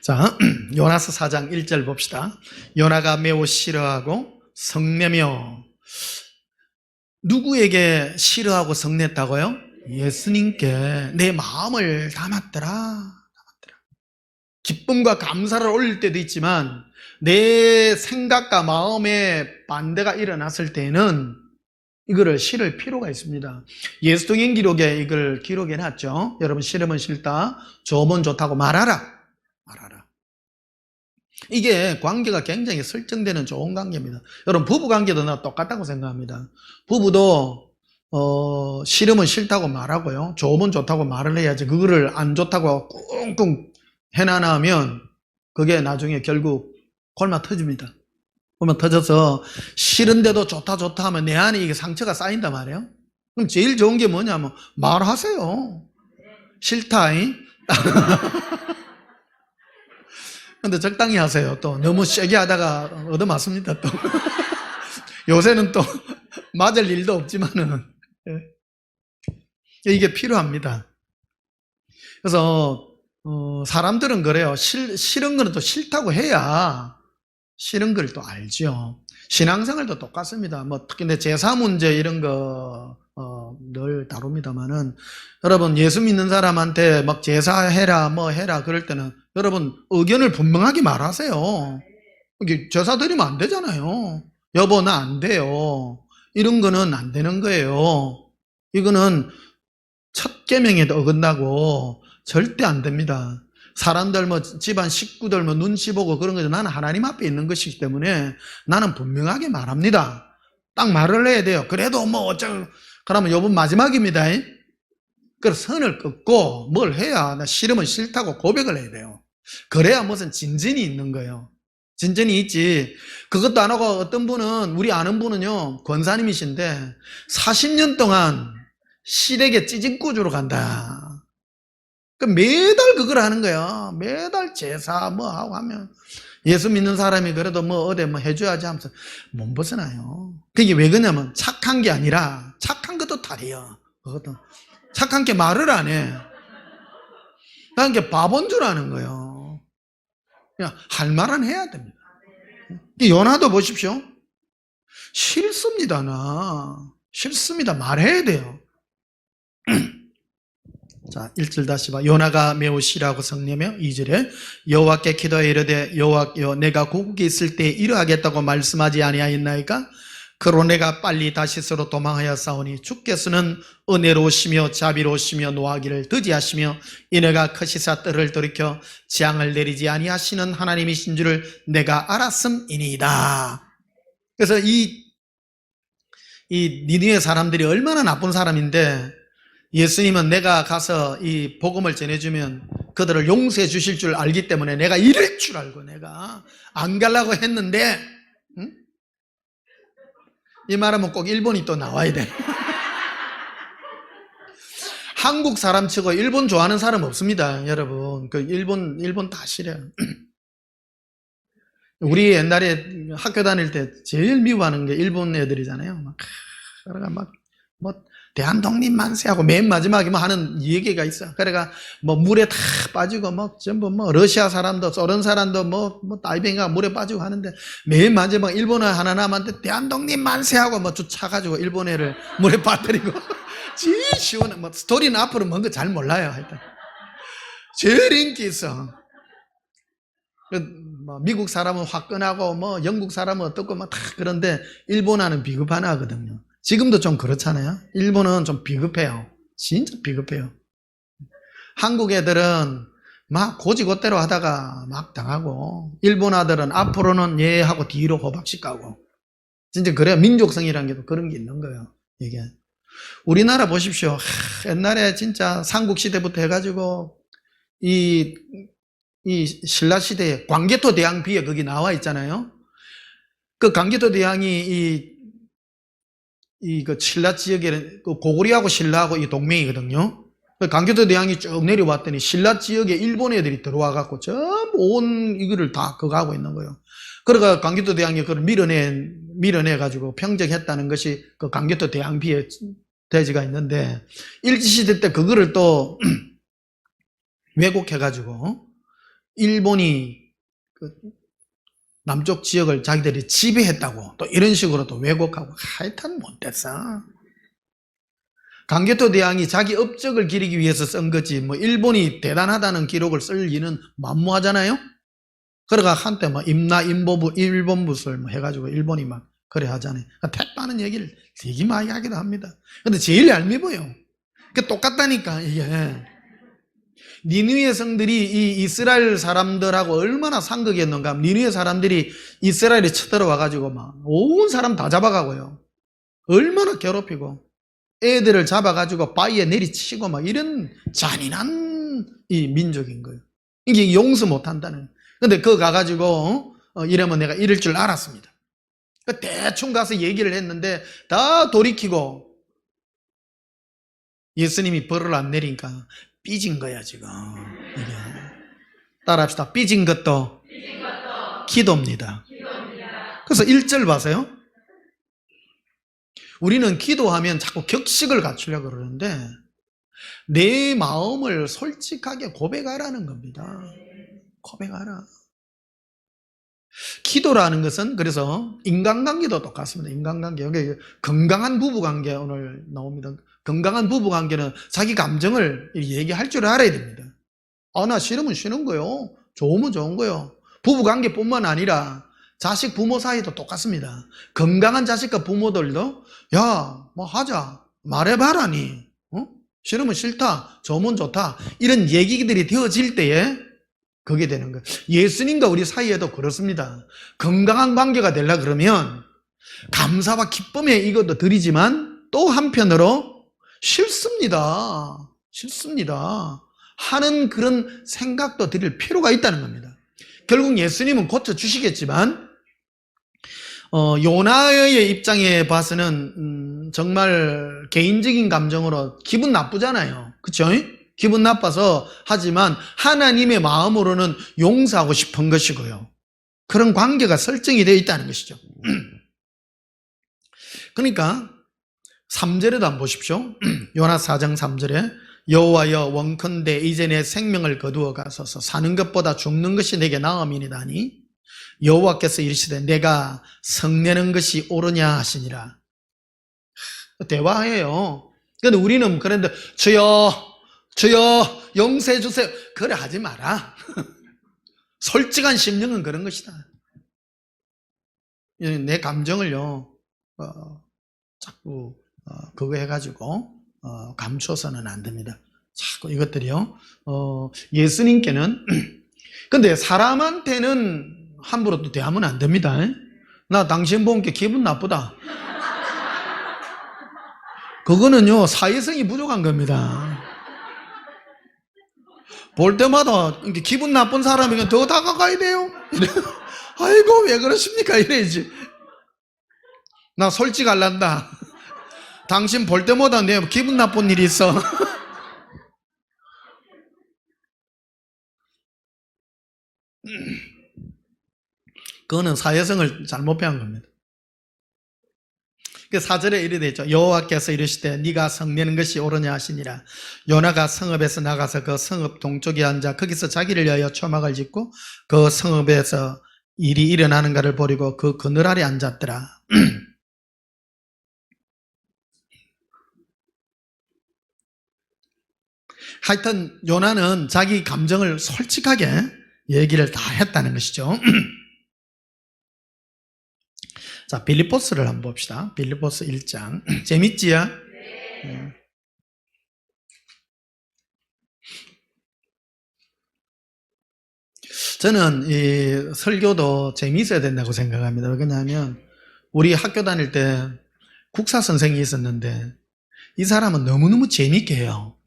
자, 요나서 4장 1절 봅시다. 요나가 매우 싫어하고 성내며 누구에게 싫어하고 성냈다고요? 예수님께 내 마음을 담았더라. 기쁨과 감사를 올릴 때도 있지만 내 생각과 마음에 반대가 일어났을 때는 이거를 실을 필요가 있습니다. 예수동행 기록에 이걸 기록해 놨죠. 여러분 싫으면 싫다, 좋으면 좋다고 말하라. 이게 관계가 굉장히 설정되는 좋은 관계입니다. 여러분 부부 관계도 나 똑같다고 생각합니다. 부부도 싫으면 싫다고 말하고요. 좋으면 좋다고 말을 해야지 그거를 안 좋다고 꿍꿍 해놔나면 그게 나중에 결국 골마 터집니다. 골마 터져서 싫은데도 좋다 좋다 하면 내 안에 이게 상처가 쌓인단 말이에요. 그럼 제일 좋은 게 뭐냐면 말하세요. 싫다잉. 근데 적당히 하세요. 또 너무 세게 하다가 얻어맞습니다. 또 요새는 또 맞을 일도 없지만은 이게 필요합니다. 그래서 사람들은 그래요. 싫은 거는 또 싫다고 해야 싫은 걸 또 알죠. 신앙생활도 똑같습니다. 뭐 특히 내 제사 문제 이런 거 늘 다룹니다만은 여러분 예수 믿는 사람한테 막 제사해라 뭐 해라 그럴 때는 여러분 의견을 분명하게 말하세요. 이게 제사 드리면 안 되잖아요. 여보 나 안 돼요. 이런 거는 안 되는 거예요. 이거는 첫 계명에도 어긋나고 절대 안 됩니다. 사람들 뭐 집안 식구들 뭐 눈치 보고 그런 거죠. 나는 하나님 앞에 있는 것이기 때문에 나는 분명하게 말합니다. 딱 말을 해야 돼요. 그래도 뭐 어쩌고 그러면 요번 마지막입니다. 그래서 선을 긋고 뭘 해야 나 싫으면 싫다고 고백을 해야 돼요. 그래야 무슨 진전이 있는 거예요. 진전이 있지. 그것도 안 하고 어떤 분은 우리 아는 분은요 권사님이신데 40년 동안 시댁에 찌직구주로 간다. 매달 그걸 하는 거야. 매달 제사 뭐 하고 하면 예수 믿는 사람이 그래도 뭐 어디 뭐 해줘야지 하면서 못 벗어나요. 그게 왜 그러냐면 착한 게 아니라 착한 것도 탈이야. 그것도 착한 게 말을 안 해. 그냥 게 바본 줄 아는 거예요. 그냥 할 말은 해야 됩니다. 요나도 보십시오. 싫습니다. 나 싫습니다. 말해야 돼요. 자, 1절 다시 봐. 요나가 매우 싫어하고 성내며 2절에 여호와께 기도하여 이르되 여호와여 내가 고국에 있을 때 이러하겠다고 말씀하지 아니하였나이까? 그로 내가 빨리 다시스로 도망하여 싸우니 주께서는 은혜로우시며 자비로우시며 노하기를 더디하시며 이내가 크시사 뜰을 돌이켜 재앙을 내리지 아니하시는 하나님이신 줄을 내가 알았음이니이다. 그래서 이 니느웨 사람들이 얼마나 나쁜 사람인데 예수님은 내가 가서 이 복음을 전해주면 그들을 용서해 주실 줄 알기 때문에 내가 이럴 줄 알고 내가 안 가려고 했는데 응? 이 말하면 꼭 일본이 또 나와야 돼. 한국 사람 치고 일본 좋아하는 사람 없습니다. 여러분 그 일본 다 싫어요. 우리 옛날에 학교 다닐 때 제일 미워하는 게 일본 애들이잖아요. 뭐 대한독립 만세하고 맨 마지막에 뭐 하는 얘기가 있어. 그래가 뭐 물에 다 빠지고 뭐 전부 뭐 러시아 사람도 소련 사람도 뭐 다이빙가 물에 빠지고 하는데 맨 마지막 일본어 하나 남았는데 대한독립 만세하고 뭐 차가지고 일본 애를 물에 빠뜨리고 제일 시원해. 뭐 스토리는 앞으로 뭔 거 잘 몰라요. 하여튼 제일 인기 있어. 뭐 미국 사람은 화끈하고 뭐 영국 사람은 어떻고 뭐 다 그런데 일본어는 비겁하나 하거든요. 지금도 좀 그렇잖아요. 일본은 좀 비겁해요. 진짜 비겁해요. 한국 애들은 막 고지고대로 하다가 막 당하고 일본 아들은 앞으로는 예 하고 뒤로 호박씩 가고 진짜 그래요. 민족성이라는 게 또 그런 게 있는 거예요. 이게 우리나라 보십시오. 옛날에 진짜 삼국시대부터 해가지고 이 신라시대에 광개토 대왕비에 거기 나와 있잖아요. 그 광개토 대왕이 그 신라 지역에 고구려하고 신라하고 이 동맹이거든요. 광개토 대왕이 쭉 내려왔더니 신라 지역에 일본 애들이 들어와갖고 전부 온 이거를 다 그거 하고 있는 거예요. 그러니까 광개토 대왕이 그걸 밀어내가지고 평정했다는 것이 그 광개토 대왕비의 대지가 있는데 일제시대 때 그거를 또 왜곡해가지고 일본이 남쪽 지역을 자기들이 지배했다고 또 이런 식으로 또 왜곡하고 하여튼 못됐어. 광개토 대왕이 자기 업적을 기리기 위해서 쓴 거지 뭐 일본이 대단하다는 기록을 쓸 리는 만무하잖아요. 그러가 한때 뭐 임나임보부 일본부설 뭐 해가지고 일본이 막 그래 하잖아요. 택다는 얘기를 되게 많이 하기도 합니다. 근데 제일 얄미워요. 그 똑같다니까 이게. 니느웨 성들이 이 이스라엘 사람들하고 얼마나 상극이었는가. 니느웨 사람들이 이스라엘에 쳐들어와가지고 막 온 사람 다 잡아가고요. 얼마나 괴롭히고 애들을 잡아가지고 바위에 내리치고 막 이런 잔인한 이 민족인 거예요. 이게 용서 못한다는. 근데 그거 가가지고 이러면 내가 이럴 줄 알았습니다. 대충 가서 얘기를 했는데 다 돌이키고 예수님이 벌을 안 내리니까 삐진 거야 지금. 이게. 따라합시다. 삐진 것도 기도입니다. 그래서 1절 봐세요. 우리는 기도하면 자꾸 격식을 갖추려고 그러는데 내 마음을 솔직하게 고백하라는 겁니다. 고백하라. 기도라는 것은 그래서 인간관계도 똑같습니다. 인간관계. 여기 건강한 부부관계 오늘 나옵니다. 건강한 부부관계는 자기 감정을 얘기할 줄 알아야 됩니다. 나 싫으면 싫은 거요. 좋으면 좋은 거요. 부부관계뿐만 아니라 자식 부모 사이도 똑같습니다. 건강한 자식과 부모들도 야, 뭐 하자. 말해봐라니. 싫으면 싫다. 좋으면 좋다. 이런 얘기들이 되어질 때에 그게 되는 거예요. 예수님과 우리 사이에도 그렇습니다. 건강한 관계가 되려고 그러면 감사와 기쁨에 이것도 드리지만 또 한편으로 싫습니다. 하는 그런 생각도 드릴 필요가 있다는 겁니다. 결국 예수님은 고쳐주시겠지만 요나의 입장에 봐서는 정말 개인적인 감정으로 기분 나쁘잖아요. 그렇죠? 기분 나빠서 하지만 하나님의 마음으로는 용서하고 싶은 것이고요. 그런 관계가 설정이 되어 있다는 것이죠. 그러니까 3절에도 한번 보십시오. 요나 4장 3절에 여호와여 원컨대 이제 내 생명을 거두어 가소서 사는 것보다 죽는 것이 내게 나음이니다니 여호와께서 이르시되 내가 성내는 것이 옳으냐 하시니라. 대화해요. 그런데 우리는 그런데 주여 용서해 주세요. 그래 하지 마라. 솔직한 심령은 그런 것이다. 내 감정을요 자꾸 그거 해가지고 감추어서는 안 됩니다. 자꾸 이것들이요 예수님께는 근데 사람한테는 함부로 또 대하면 안 됩니다. 나 당신 보니까 기분 나쁘다. 그거는요 사회성이 부족한 겁니다. 볼 때마다 기분 나쁜 사람이면 더 다가가야 돼요. 이래. 아이고 왜 그러십니까 이래야지. 나 솔직할란다. 당신 볼 때마다 내 기분 나쁜 일이 있어. 그거는 사회성을 잘못 배운 겁니다. 4절에 이래 되죠. 여호와께서 이르시되 네가 성내는 것이 옳으냐 하시니라. 요나가 성읍에서 나가서 그 성읍 동쪽에 앉아 거기서 자기를 위하여 초막을 짓고 그 성읍에서 일이 일어나는가를 보리고 그 그늘 아래 앉았더라. 하여튼 요나는 자기 감정을 솔직하게 얘기를 다 했다는 것이죠. 자, 빌립보스를 한번 봅시다. 빌립보스 1장. 재밌지요? 네. 저는 이 설교도 재미있어야 된다고 생각합니다. 왜냐하면 우리 학교 다닐 때 국사 선생이 있었는데 이 사람은 너무너무 재미있게 해요.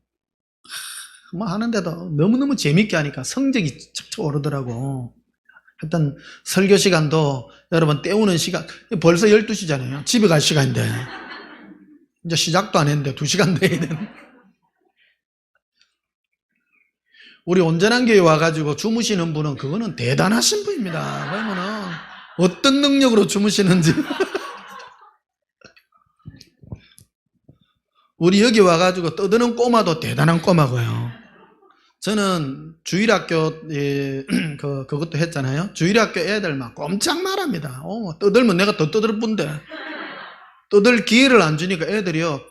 뭐 하는데도 너무너무 재미있게 하니까 성적이 척척 오르더라고. 하여튼 설교 시간도 여러분 때우는 시간 벌써 12시잖아요. 집에 갈 시간인데 이제 시작도 안 했는데 2시간 돼야 되는. 우리 온전한 교회 와가지고 주무시는 분은 그거는 대단하신 분입니다. 그러면은 어떤 능력으로 주무시는지. 우리 여기 와가지고 떠드는 꼬마도 대단한 꼬마고요. 저는 주일학교 그것도 했잖아요. 주일학교 애들 막 꼼짝 말합니다. 떠들면 내가 더 떠들 뿐데 떠들 기회를 안 주니까 애들이요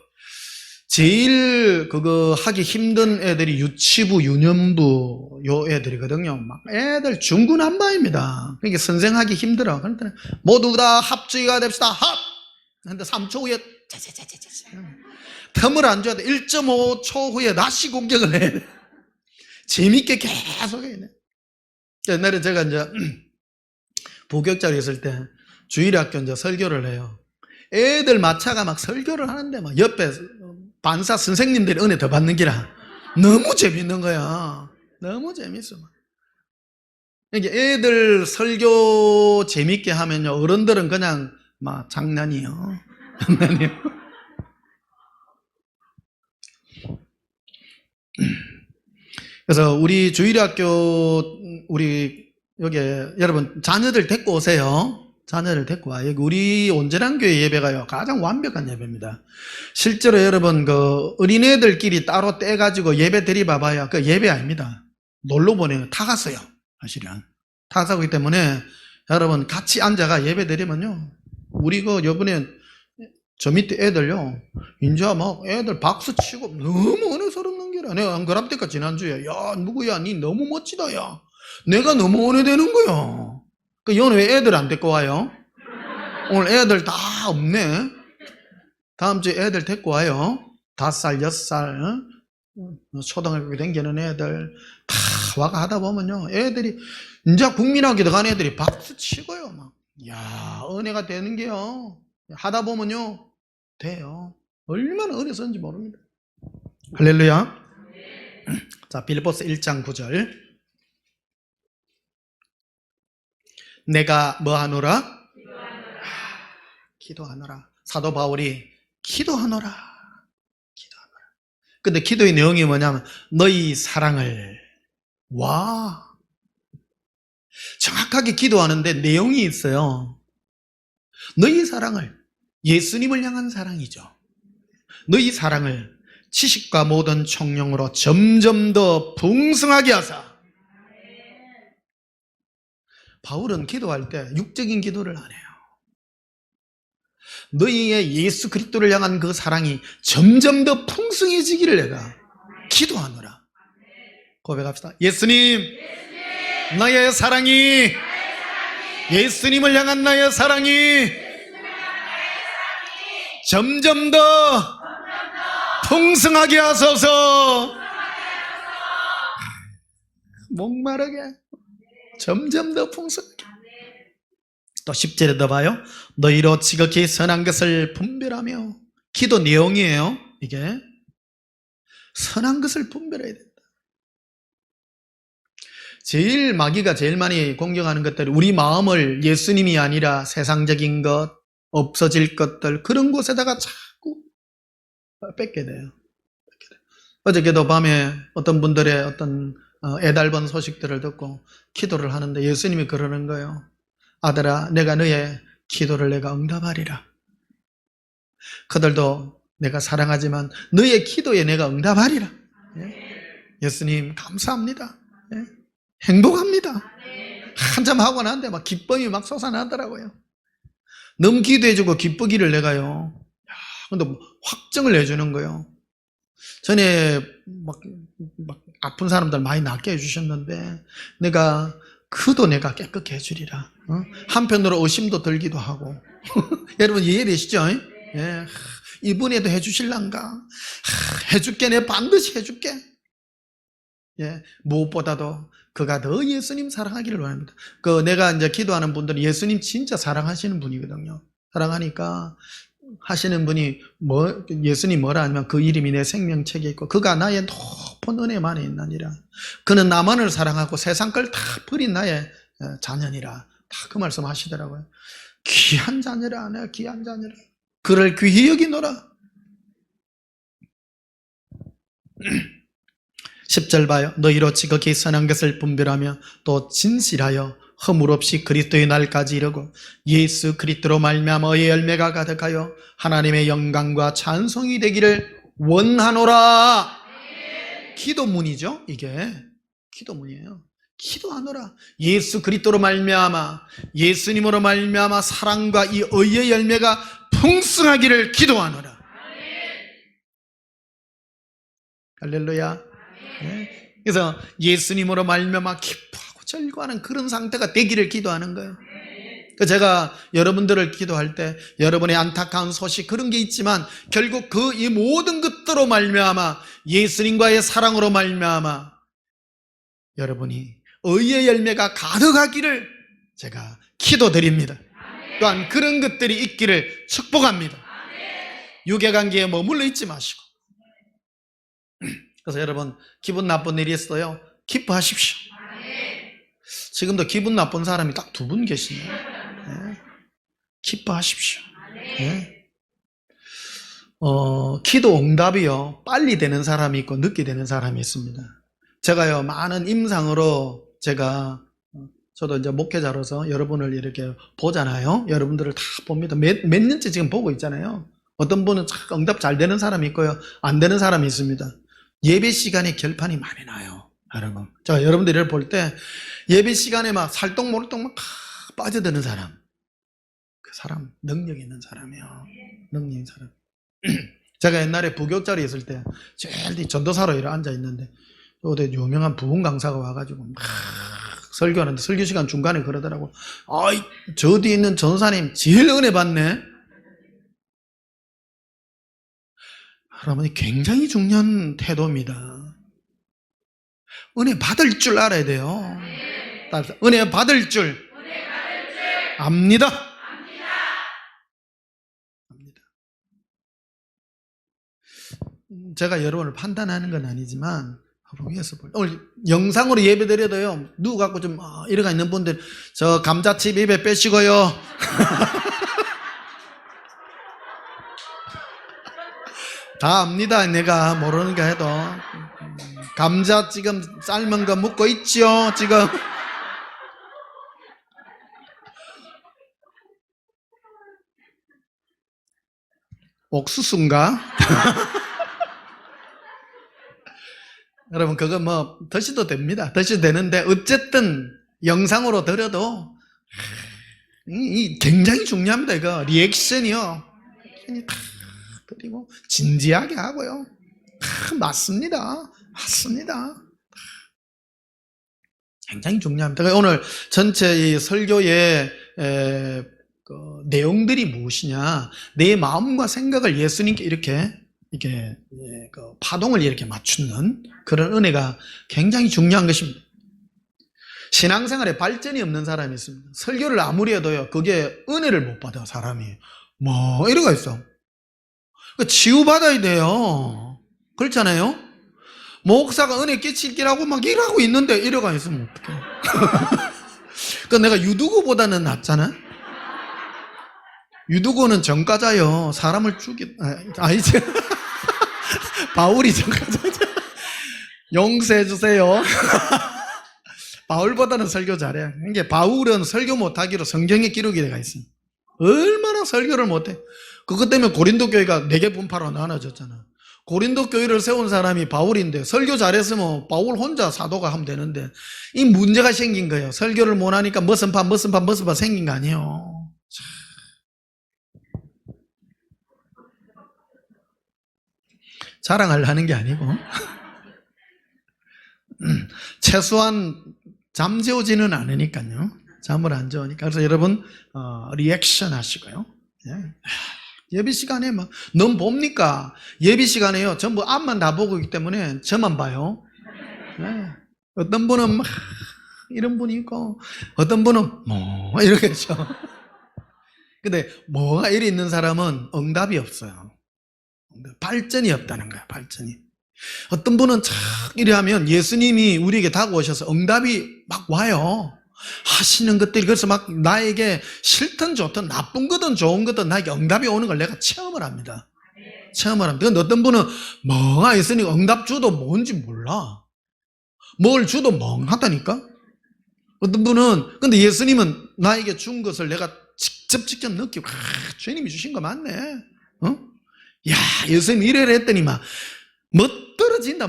제일 그거 하기 힘든 애들이 유치부, 유년부 요 애들이거든요. 막 애들 중구난방입니다. 그러니까 선생하기 힘들어. 그러니까 모두 다 합주의가 됩시다. 합. 근데 3초 후에 틈을 안 줘야 돼. 1.5초 후에 다시 공격을 해. 재밌게 계속 해야 돼. 옛날에 제가 이제 부교육자로 있을 때 주일에 학교 이제 설교를 해요. 애들 마차가 막 설교를 하는데 막 옆에 반사 선생님들이 은혜 더 받는 기라 너무 재밌는 거야. 너무 재밌어. 이게 애들 설교 재밌게 하면요, 어른들은 그냥 막 장난이요. 장난이요. 그래서 우리 주일의 학교, 우리 여기 여러분 자녀들 데리고 오세요. 자녀를 데리고 와. 여기 우리 온전한 교회 예배가요, 가장 완벽한 예배입니다. 실제로 여러분 그 어린애들끼리 따로 떼가지고 예배 드려봐봐요. 그 예배 아닙니다. 놀러 보내는 다 갔어요. 사실은 다 가기 때문에 여러분 같이 앉아가 예배 드리면요, 우리 그 요번에 저 밑에 애들요, 이제 막 애들 박수 치고 너무 은혜스럽는 게라. 내가 안 그럽니까 지난주에, 야 누구야 니 너무 멋지다, 야 내가 너무 은혜되는 거야. 그 연애 왜 애들 안 데리고 와요? 오늘 애들 다 없네. 다음 주에 애들 데리고 와요. 5살 6살 초등학교 다니는 애들 다 와가 하다 보면요, 애들이 이제 국민학교 들어간 애들이 박수 치고요, 막 야 은혜가 되는 게요, 하다 보면요 돼요. 얼마나 은혜 썼는지 모릅니다. 할렐루야. 자, 빌립보서 1장 9절. 내가 뭐 하노라? 기도하노라. 사도 바울이 기도하노라. 기도하노라. 근데 기도의 내용이 뭐냐면 너희 사랑을, 와, 정확하게 기도하는데 내용이 있어요. 너희 사랑을, 예수님을 향한 사랑이죠. 너희 사랑을 지식과 모든 총명으로 점점 더 풍성하게 하사. 바울은 기도할 때 육적인 기도를 안 해요. 너희의 예수 그리스도를 향한 그 사랑이 점점 더 풍성해지기를 내가 기도하노라. 고백합시다. 예수님, 나의 사랑이, 예수님을 향한 나의 사랑이 점점 더 풍성하게 하소서. 목마르게 점점 더 풍성하게. 또 10절에 더 봐요. 너희로 지극히 선한 것을 분별하며. 기도 내용이에요. 이게 선한 것을 분별해야 된다. 제일 마귀가 제일 많이 공격하는 것들이 우리 마음을 예수님이 아니라 세상적인 것, 없어질 것들, 그런 곳에다가 자꾸 뺏게 돼요. 어저께도 밤에 어떤 분들의 어떤 애달픈 소식들을 듣고 기도를 하는데 예수님이 그러는 거예요. 아들아, 내가 너의 기도를 내가 응답하리라. 그들도 내가 사랑하지만 너의 기도에 내가 응답하리라. 예수님 감사합니다. 행복합니다. 한참 하고 나는데 막 기쁨이 막 솟아나더라고요. 너무 기도해주고 기쁘기를 내가요. 근데 확정을 내주는 거예요. 전에 막 아픈 사람들 많이 낫게 해주셨는데 내가 그도 내가 깨끗게 해주리라. 한편으로 의심도 들기도 하고. 여러분 이해되시죠? 예. 이번에도 해주실란가? 해줄게, 내 반드시 해줄게. 예. 무엇보다도 그가 더 예수님 사랑하기를 원합니다. 내가 이제 기도하는 분들은 예수님 진짜 사랑하시는 분이거든요. 사랑하니까 하시는 분이 예수님 뭐라 하면 그 이름이 내 생명책에 있고 그가 나의 높은 은혜만에 있나니라. 그는 나만을 사랑하고 세상 걸 다 버린 나의 자녀니라. 다 그 말씀 하시더라고요. 귀한 자녀라. 내가 귀한 자녀라. 그를 귀히 여기노라. 10절 봐요. 너희로 지극히 선한 것을 분별하며 또 진실하여 허물 없이 그리스도의 날까지 이르고 예수 그리스도로 말미암아 의의 열매가 가득하여 하나님의 영광과 찬송이 되기를 원하노라. 기도문이죠. 이게 기도문이에요. 기도하노라. 예수 그리스도로 말미암아, 예수님으로 말미암아 사랑과 이 의의 열매가 풍성하기를 기도하노라. 할렐루야. 네. 그래서 예수님으로 말미암아 기뻐하고 절구하는 그런 상태가 되기를 기도하는 거예요. 제가 여러분들을 기도할 때 여러분의 안타까운 소식 그런 게 있지만 결국 이 모든 것들로 말미암아 예수님과의 사랑으로 말미암아 여러분이 의의 열매가 가득하기를 제가 기도드립니다. 또한 그런 것들이 있기를 축복합니다. 유괴관계에 머물러 있지 마시고. 그래서 여러분, 기분 나쁜 일이 있어요, 기뻐하십시오. 지금도 기분 나쁜 사람이 딱 2분 계시네요. 네. 기뻐하십시오. 네. 기도 응답이요, 빨리 되는 사람이 있고 늦게 되는 사람이 있습니다. 제가요, 많은 임상으로 저도 이제 목회자로서 여러분을 이렇게 보잖아요. 여러분들을 다 봅니다. 몇 년째 지금 보고 있잖아요. 어떤 분은 응답 잘 되는 사람이 있고요, 안 되는 사람이 있습니다. 예배 시간에 결판이 많이 나요, 여러분. 자, 여러분들이 볼 때 예배 시간에 막 살똥몰똥 막 빠져드는 사람, 그 사람 능력 있는 사람이에요. 능력 있는 사람. 제가 옛날에 부교자리 있을 때 제일 뒤 전도사로 이렇게 앉아 있는데 어디 유명한 부흥 강사가 와가지고 막 설교하는데 설교 시간 중간에 그러더라고. 아이, 저 뒤에 있는 전사님 제일 은혜 받네. 여러분이 굉장히 중요한 태도입니다. 은혜 받을 줄 알아야 돼요. 은혜 받을 줄 압니다. 제가 여러분을 판단하는 건 아니지만 위에서 오늘 영상으로 예배 드려도요, 누구 갖고 좀 이래가 있는 분들 저 감자칩 입에 빼시고요. 다 압니다. 내가 모르는 거 해도. 감자 지금 삶은 거 묻고 있죠 지금. 옥수수인가? 여러분, 그거 뭐 드셔도 됩니다. 드셔도 되는데 어쨌든 영상으로 드려도 굉장히 중요합니다. 이거 리액션이요, 드리고 진지하게 하고요. 맞습니다. 굉장히 중요합니다. 오늘 전체 이 설교의 내용들이 무엇이냐, 내 마음과 생각을 예수님께 이렇게 파동을 이렇게 맞추는 그런 은혜가 굉장히 중요한 것입니다. 신앙생활에 발전이 없는 사람이 있습니다. 설교를 아무리 해도요, 그게 은혜를 못 받아. 사람이 뭐 이러고 있어. 치유받아야 돼요. 그렇잖아요. 목사가 은혜 끼칠기라고 막 일하고 있는데 이러고 있으면 어떡해. 그 내가 유두고보다는 낫잖아. 유두고는 전과자요. 사람을 아니지. 바울이 전과자죠. 용서해 주세요. 바울보다는 설교 잘해. 이게 바울은 설교 못하기로 성경에 기록이 되어 있습니다. 얼마나 설교를 못해. 그것 때문에 고린도 교회가 4개 분파로 나눠졌잖아. 고린도 교회를 세운 사람이 바울인데 설교 잘했으면 바울 혼자 사도가 하면 되는데 이 문제가 생긴 거예요. 설교를 못하니까 무슨 파 생긴 거 아니에요. 자랑하려는 게 아니고 최소한 잠재우지는 않으니까요. 잠을 안 재우니까. 그래서 여러분 리액션 하시고요. 예비 시간에 막 너무 봅니까? 예비 시간에요, 전부 앞만 다 보고 있기 때문에 저만 봐요. 어떤 분은 막 이런 분이 있고 어떤 분은 뭐 이렇게 했죠. 근데 뭐가 이리 있는 사람은 응답이 없어요. 발전이 없다는 거야. 발전이. 어떤 분은 착 이래 하면 예수님이 우리에게 다가오셔서 응답이 막 와요. 하시는 것들이. 그래서 막 나에게 싫든 좋든 나쁜 거든 좋은 거든 나에게 응답이 오는 걸 내가 체험을 합니다. 근데 어떤 분은 뭐가 있으니 응답 주도 뭔지 몰라. 뭘 주도 멍하다니까. 어떤 분은 근데 예수님은 나에게 준 것을 내가 직접 느끼고 주님이 주신 거 맞네. 야, 예수님이 이래라 했더니만 멋떨어진다.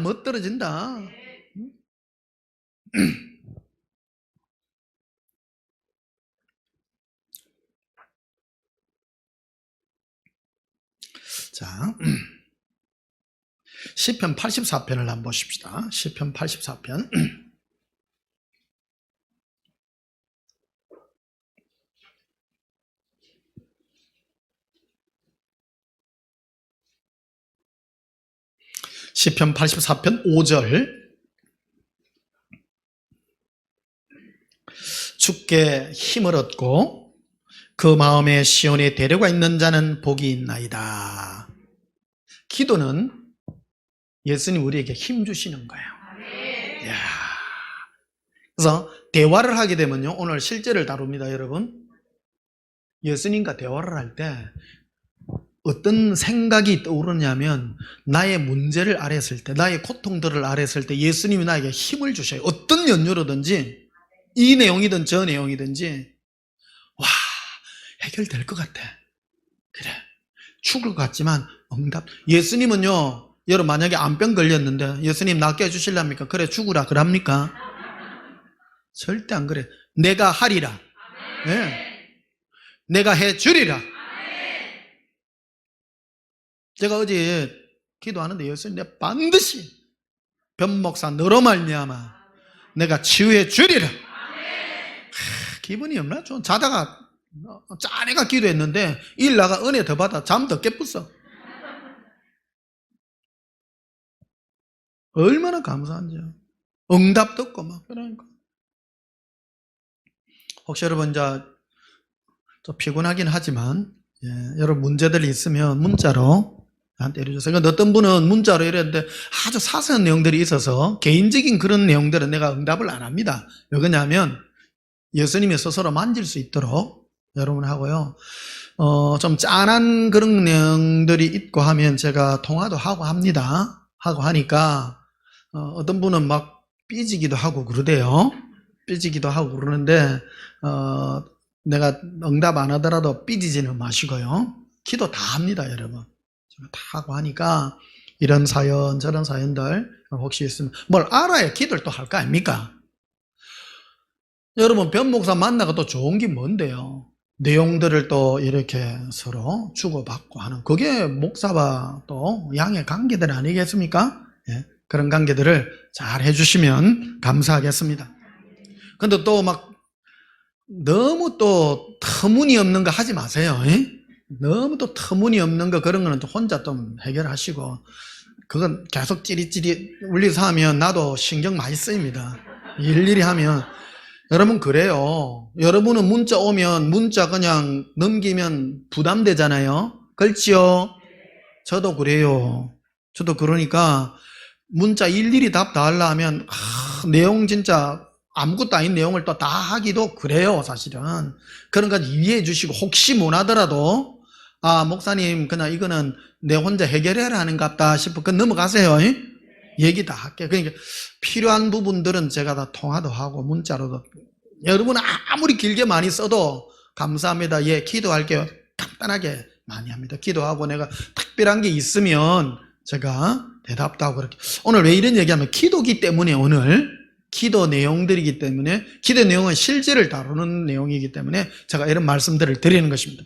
자, 시편 84편을 한번 보십시다. 시편 84편. 시편 84편 5절. 주께 힘을 얻고 그 마음에 시온에 데려가 있는 자는 복이 있나이다. 기도는 예수님 우리에게 힘 주시는 거예요. 이야. 그래서 대화를 하게 되면요, 오늘 실제를 다룹니다, 여러분. 예수님과 대화를 할 때 어떤 생각이 떠오르냐면, 나의 문제를 아뢰었을 때, 나의 고통들을 아뢰었을 때 예수님이 나에게 힘을 주셔요. 어떤 연유로든지, 이 내용이든 저 내용이든지, 와, 해결될 것 같아. 그래, 죽을 것 같지만 응답. 예수님은요, 여러분 만약에 암병 걸렸는데 예수님 낫게 해주실랍니까? 그래, 죽으라 그럽니까? 절대 안 그래. 내가 하리라. 네. 내가 해주리라. 제가 어제 기도하는데 예수님, 내가 반드시 변목사 너로 말미암아 내가 치유해 주리라. 기분이 없나? 좀 자다가 짜내가 기도했는데 일 나가 은혜 더 받아 잠 더 깨뿌어. 얼마나 감사한지. 응답도 없고 막 그러니까. 혹시 여러분 이제 좀 피곤하긴 하지만, 여러분 문제들이 있으면 문자로 나한테 해주세요. 그러니까 어떤 분은 문자로 이랬는데 아주 사소한 내용들이 있어서 개인적인 그런 내용들은 내가 응답을 안 합니다. 왜 그러냐면 예수님이 스스로 만질 수 있도록 여러분 하고요. 좀 짠한 그런 내용들이 있고 하면 제가 통화도 하고 합니다. 하고 하니까 어떤 분은 막 삐지기도 하고 그러대요. 삐지기도 하고 그러는데 내가 응답 안 하더라도 삐지지는 마시고요. 기도 다 합니다, 여러분. 다 하고 하니까 이런 사연 저런 사연들 혹시 있으면 뭘 알아야 기도를 또 할 거 아닙니까? 여러분 변 목사 만나가 또 좋은 게 뭔데요? 내용들을 또 이렇게 서로 주고받고 하는 그게 목사와 또 양의 관계들 아니겠습니까? 그런 관계들을 잘 해주시면 감사하겠습니다. 근데 또 막 너무 또 터무니없는 거 하지 마세요. 너무 또 터무니없는 거 그런 거는 또 혼자 좀 해결하시고, 그건 계속 찌릿찌릿 울려서 하면 나도 신경 많이 쓰입니다. 일일이 하면. 여러분 그래요. 여러분은 문자 오면 문자 그냥 넘기면 부담되잖아요. 그렇지요? 저도 그래요. 저도 그러니까 문자 일일이 답 다 하려면 내용 진짜 아무것도 아닌 내용을 또 다 하기도 그래요, 사실은. 그런 건 이해해 주시고, 혹시 못하더라도 목사님 그냥 이거는 내 혼자 해결해야 하는 것 같다 싶어 그건 넘어가세요. 얘기 다 할게요. 그러니까 필요한 부분들은 제가 다 통화도 하고 문자로도. 여러분 아무리 길게 많이 써도 감사합니다. 기도할게요. 간단하게 많이 합니다. 기도하고 내가 특별한 게 있으면 제가 대답도 하고 그렇게. 오늘 왜 이런 얘기하면 기도기 때문에, 오늘 기도 내용들이기 때문에, 기도 내용은 실제를 다루는 내용이기 때문에 제가 이런 말씀들을 드리는 것입니다.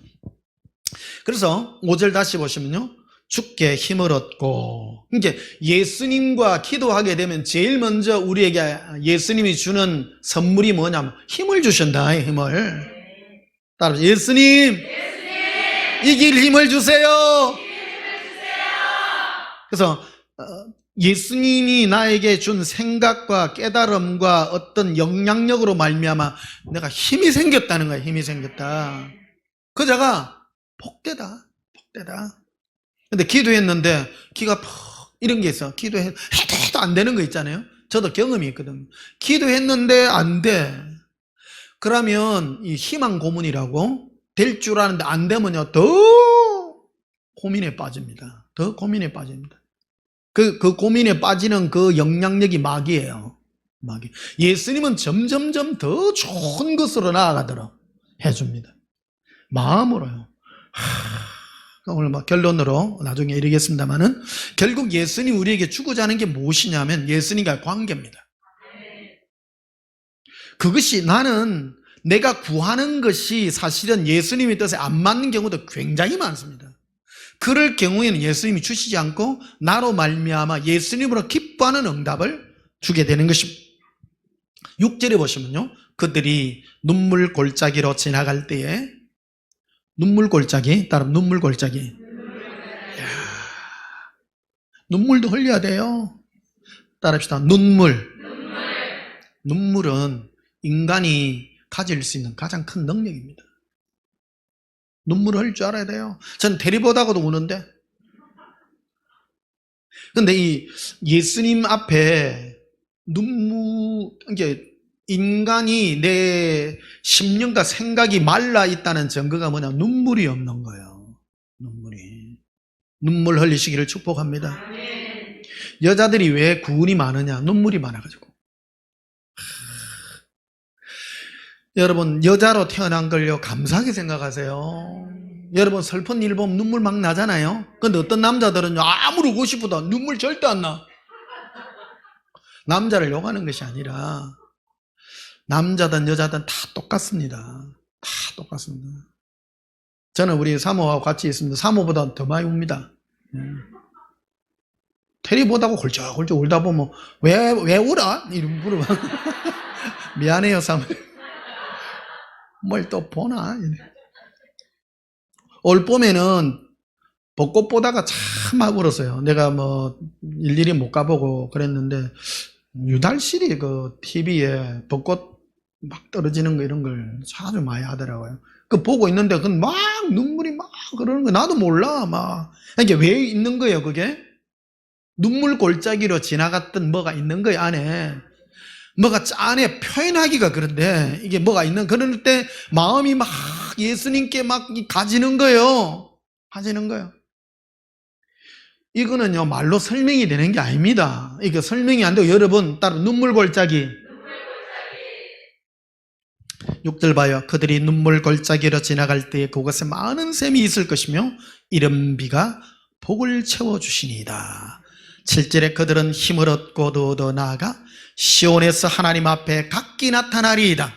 그래서 5절 다시 보시면요, 주께 힘을 얻고. 이제 예수님과 기도하게 되면 제일 먼저 우리에게 예수님이 주는 선물이 뭐냐면 힘을 주신다. 힘을. 따라서 예수님, 이길 힘을 주세요. 그래서 예수님이 나에게 준 생각과 깨달음과 어떤 영향력으로 말미암아 내가 힘이 생겼다는 거야. 힘이 생겼다. 그자가 복되다. 복되다. 근데 기도했는데 기가 퍽 이런 게 있어. 기도해도 안 되는 거 있잖아요. 저도 경험이 있거든요. 기도했는데 안 돼. 그러면 이 희망 고문이라고 될 줄 아는데 안 되면요 더 고민에 빠집니다. 더 고민에 빠집니다. 그 고민에 빠지는 그 영향력이 마귀예요. 마귀. 예수님은 점점점 더 좋은 것으로 나아가도록 해줍니다. 마음으로요. 오늘 결론으로 나중에 이르겠습니다만은, 결국 예수님이 우리에게 주고자 하는 게 무엇이냐면 예수님과의 관계입니다. 그것이, 나는 내가 구하는 것이 사실은 예수님의 뜻에 안 맞는 경우도 굉장히 많습니다. 그럴 경우에는 예수님이 주시지 않고 나로 말미암아 예수님으로 기뻐하는 응답을 주게 되는 것입니다. 6절에 보시면요, 그들이 눈물 골짜기로 지나갈 때에, 눈물 골짜기, 따라 눈물 골짜기. 이야, 눈물도 흘려야 돼요. 따라합시다. 눈물은 인간이 가질 수 있는 가장 큰 능력입니다. 눈물을 흘릴 줄 알아야 돼요. 전 대리보다가도 우는데. 근데 이 예수님 앞에 이게 인간이 내 심령과 생각이 말라 있다는 증거가 뭐냐? 눈물이 없는 거예요. 눈물 흘리시기를 축복합니다. 여자들이 왜 구운이 많으냐? 눈물이 많아가지고. 여러분, 여자로 태어난 걸요, 감사하게 생각하세요. 여러분, 슬픈 일 보면 눈물 막 나잖아요. 근데 어떤 남자들은요, 아무리 오고 싶어도 눈물 절대 안 나. 남자를 욕하는 것이 아니라 남자든 여자든 다 똑같습니다. 다 똑같습니다. 저는 우리 사모하고 같이 있습니다. 사모보다 더 많이 웁니다. 테리보다고 홀쩍홀쩍 울다 보면 왜 울어? 이런 물어봐. 미안해요, 사모. 뭘 또 보나? 올 봄에는 벚꽃 보다가 참 막 울었어요. 내가 뭐 일일이 못 가보고 그랬는데 유달실이 그 TV에 벚꽃 막 떨어지는 거 이런 걸 자주 많이 하더라고요. 그 보고 있는데 그 막 눈물이 막 그러는 거 나도 몰라 막. 이게 왜 있는 거예요, 그게? 눈물 골짜기로 지나갔던 뭐가 있는 거예요, 안에. 뭐가 안에 표현하기가 그런데 이게 뭐가 있는 그럴 때 마음이 막 예수님께 막 가지는 거예요. 가지는 거예요. 이거는요 말로 설명이 되는 게 아닙니다. 이거 설명이 안 되고 여러분 따로 눈물 골짜기 6절 봐요. 그들이 눈물 골짜기로 지나갈 때에 그곳에 많은 샘이 있을 것이며 이른 비가 복을 채워주시니이다. 7절에 그들은 힘을 얻고 더 나아가 시온에서 하나님 앞에 각기 나타나리이다.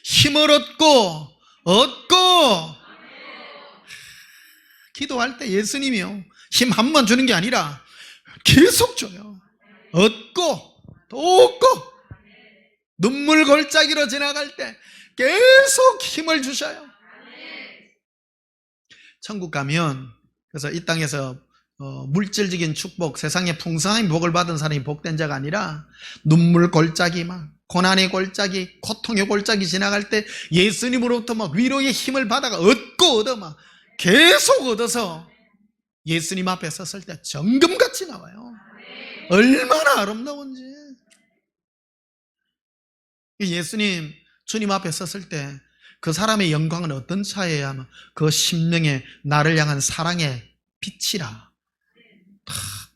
힘을 얻고 기도할 때 예수님이요 힘 한 번 주는 게 아니라 계속 줘요. 얻고 또 얻고 눈물 골짜기로 지나갈 때 계속 힘을 주셔요. 천국 가면 그래서 이 땅에서 물질적인 축복, 세상에 풍성한 복을 받은 사람이 복된 자가 아니라 눈물 골짜기 막 고난의 골짜기, 고통의 골짜기 지나갈 때 예수님으로부터 막 위로의 힘을 받아가 얻어 막 계속 얻어서 예수님 앞에 섰을 때 정금같이 나와요. 얼마나 아름다운지. 예수님 주님 앞에 섰을 때 그 사람의 영광은 어떤 차이야 하면 그 심령에 나를 향한 사랑의 빛이라 다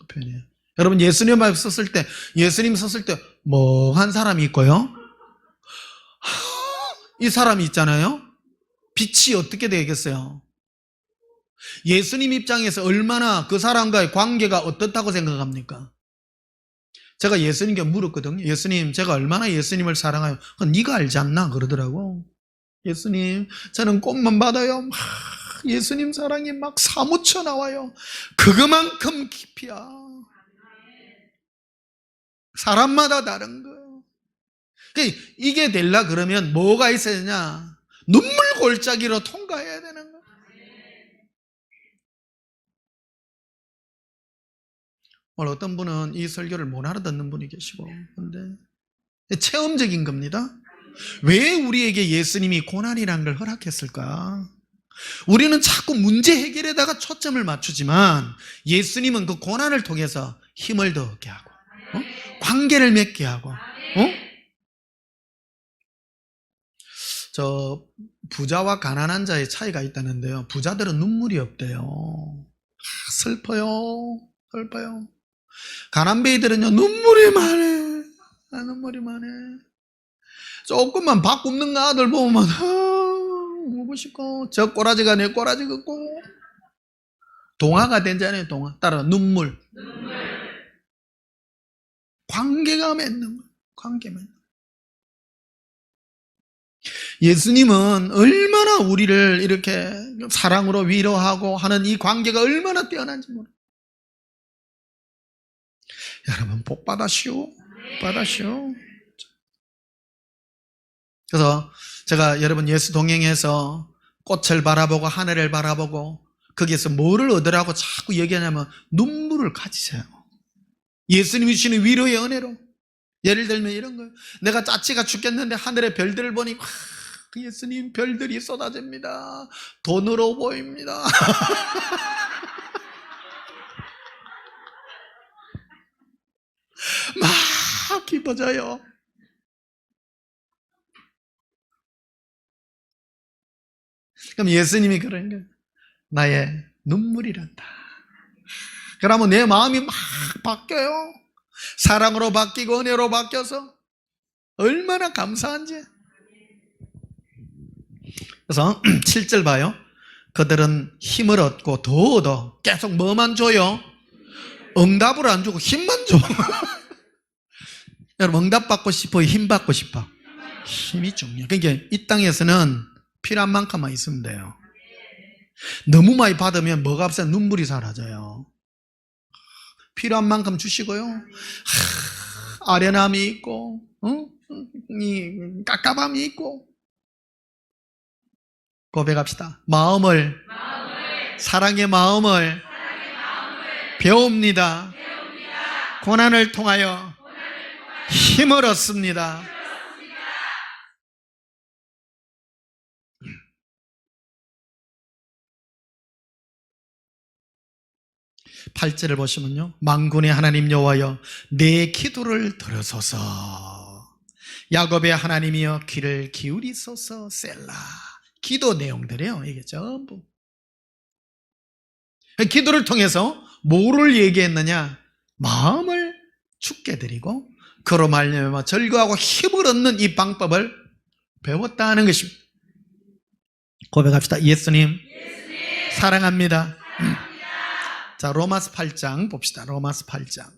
표현해요. 여러분 예수님 앞에 섰을 때 예수님 섰을 때 멍한 사람이 있고요 이 사람이 있잖아요. 빛이 어떻게 되겠어요? 예수님 입장에서 얼마나 그 사람과의 관계가 어떻다고 생각합니까? 제가 예수님께 물었거든요. 예수님 제가 얼마나 예수님을 사랑해요? 네가 알지 않나? 그러더라고. 예수님 저는 꽃만 받아요 막 예수님 사랑이 막 사무쳐 나와요. 그거만큼 깊이야. 사람마다 다른 거예요. 이게 되려 그러면 뭐가 있어야 되냐? 눈물 골짜기로 통과해야 되는 거예요. 오늘 어떤 분은 이 설교를 못 알아듣는 분이 계시고 근데 체험적인 겁니다. 왜 우리에게 예수님이 고난이라는 걸 허락했을까? 우리는 자꾸 문제 해결에다가 초점을 맞추지만 예수님은 그 고난을 통해서 힘을 더 얻게 하고 관계를 맺게 하고 저 부자와 가난한 자의 차이가 있다는데요. 부자들은 눈물이 없대요. 슬퍼요. 가난뱅이들은요 눈물이 많아. 눈물이 많아. 조금만 밥 굽는 아들 보면 울고 싶고 저 꼬라지가 내 꼬라지 같고 동화가 된잖아요. 동화 따라 눈물. 관계가 맺는 거예요. 관계 맺는 거예요. 예수님은 얼마나 우리를 이렇게 사랑으로 위로하고 하는 이 관계가 얼마나 뛰어난지 모르겠어요. 여러분 복 받으시오. 받으시오. 그래서 제가 여러분 예수 동행해서 꽃을 바라보고 하늘을 바라보고 거기에서 뭐를 얻으라고 자꾸 얘기하냐면 눈물을 가지세요. 예수님이 주시는 위로의 은혜로 예를 들면 이런 거예요. 내가 짜치가 죽겠는데 하늘의 별들을 보니 예수님 별들이 쏟아집니다. 돈으로 보입니다. 막 기뻐져요. 그럼 예수님이 그런 거예요. 나의 눈물이란다. 그러면 내 마음이 막 바뀌어요. 사랑으로 바뀌고 은혜로 바뀌어서 얼마나 감사한지. 그래서 7절 봐요. 그들은 힘을 얻고 더 얻어. 계속 뭐만 줘요? 응답을 안 주고 힘만 줘. 여러분 응답 받고 싶어요? 힘 받고 싶어? 힘이 중요해요. 그러니까 이 땅에서는 필요한 만큼만 있으면 돼요. 너무 많이 받으면 뭐가 없어요? 눈물이 사라져요. 필요한 만큼 주시고요. 아련함이 있고, 이 깝깝함이 있고. 고백합시다. 사랑의 마음을 배웁니다. 고난을 통하여 힘을 얻습니다. 8절을 보시면요. 만군의 하나님 여호와여 내 기도를 들으소서. 야곱의 하나님이여 귀를 기울이소서. 셀라. 기도 내용들이에요. 이게 전부. 기도를 통해서 뭐를 얘기했느냐? 마음을 죽게 드리고 그로 말미암아 절거하고 힘을 얻는 이 방법을 배웠다는 것입니다. 고백합시다. 예수님 사랑합니다. 자, 로마서 8장 봅시다. 로마서 8장.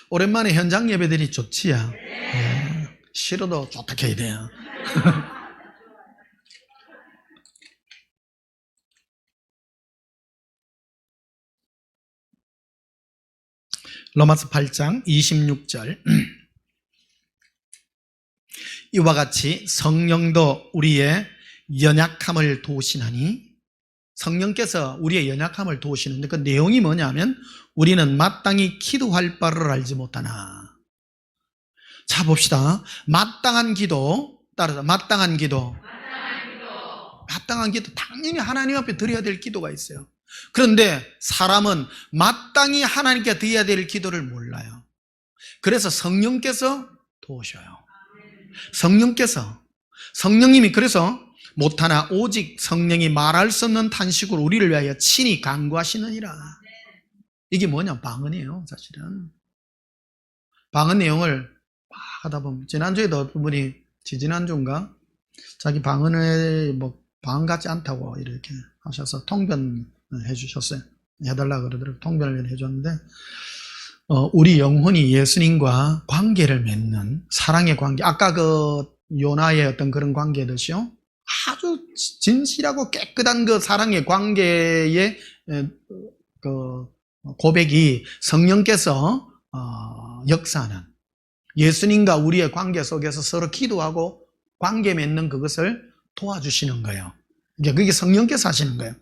오랜만에 현장 예배들이 좋지요. 싫어도 좋다 해야 돼요. 로마서 8장 26절. 이와 같이 성령도 우리의 연약함을 도우시나니, 성령께서 우리의 연약함을 도우시는데 그 내용이 뭐냐면 우리는 마땅히 기도할 바를 알지 못하나. 자 봅시다. 마땅한 기도 따라서 마땅한 기도 당연히 하나님 앞에 드려야 될 기도가 있어요. 그런데 사람은 마땅히 하나님께 드려야 될 기도를 몰라요. 그래서 성령께서 도우셔요. 성령님이 그래서 못하나 오직 성령이 말할 수 없는 탄식으로 우리를 위하여 친히 간구하시느니라. 이게 뭐냐? 방언이에요. 사실은 방언 내용을 막 하다 보면, 지난주에도 어떤 분이 지지난주인가 자기 방언을 뭐 방언 같지 않다고 이렇게 하셔서 통변을 해주셨어요. 해달라 그러더라고요. 통변을 해줬는데 우리 영혼이 예수님과 관계를 맺는 사랑의 관계, 아까 그 요나의 어떤 그런 관계듯이요, 아주 진실하고 깨끗한 그 사랑의 관계의 그 고백이 성령께서 역사하는, 예수님과 우리의 관계 속에서 서로 기도하고 관계 맺는 그것을 도와주시는 거예요. 그게 성령께서 하시는 거예요.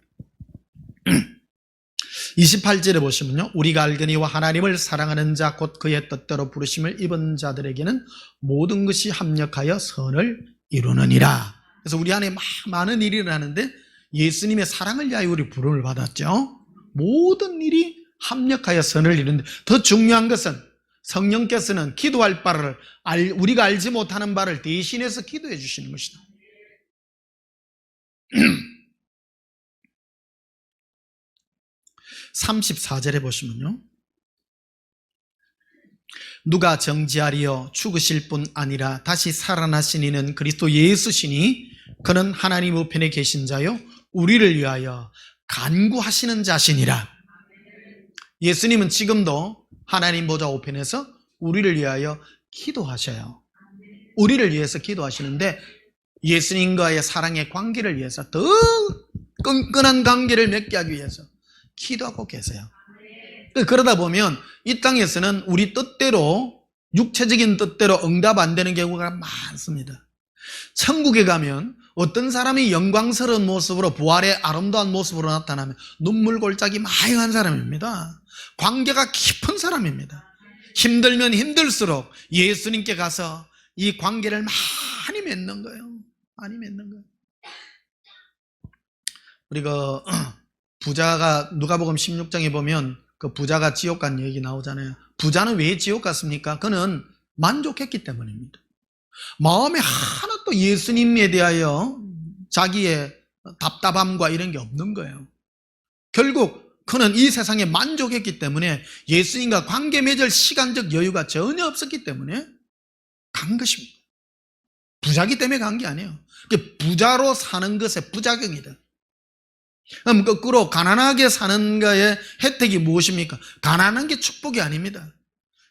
28절에 보시면요, 우리가 알거니와 하나님을 사랑하는 자 곧 그의 뜻대로 부르심을 입은 자들에게는 모든 것이 합력하여 선을 이루느니라. 그래서 우리 안에 많은 일이 일어나는데 예수님의 사랑을 위하여 우리 부름을 받았죠. 모든 일이 합력하여 선을 이루는데, 더 중요한 것은 성령께서는 기도할 바를 우리가 알지 못하는 바를 대신해서 기도해 주시는 것이다. 34절에 보시면요, 누가 정지하리요 죽으실 뿐 아니라 다시 살아나신 이는 그리스도 예수시니 그는 하나님 우편에 계신 자요 우리를 위하여 간구하시는 자시니라. 예수님은 지금도 하나님 보좌 우편에서 우리를 위하여 기도하셔요. 우리를 위해서 기도하시는데 예수님과의 사랑의 관계를 위해서, 더 끈끈한 관계를 맺게 하기 위해서 기도하고 계세요. 그러다 보면 이 땅에서는 우리 뜻대로, 육체적인 뜻대로 응답 안 되는 경우가 많습니다. 천국에 가면 어떤 사람이 영광스러운 모습으로, 부활의 아름다운 모습으로 나타나면 눈물 골짜기 많이 한 사람입니다. 관계가 깊은 사람입니다. 힘들면 힘들수록 예수님께 가서 이 관계를 많이 맺는 거예요. 많이 맺는 거예요. 우리가 부자가 누가복음 16장에 보면 그 부자가 지옥 간 얘기 나오잖아요. 부자는 왜 지옥 갔습니까? 그는 만족했기 때문입니다. 마음에 하나도 예수님에 대하여 자기의 답답함과 이런 게 없는 거예요. 결국 그는 이 세상에 만족했기 때문에 예수님과 관계 맺을 시간적 여유가 전혀 없었기 때문에 간 것입니다. 부자기 때문에 간 게 아니에요. 부자로 사는 것의 부작용이다. 그럼 거꾸로 가난하게 사는 거의 혜택이 무엇입니까? 가난한 게 축복이 아닙니다.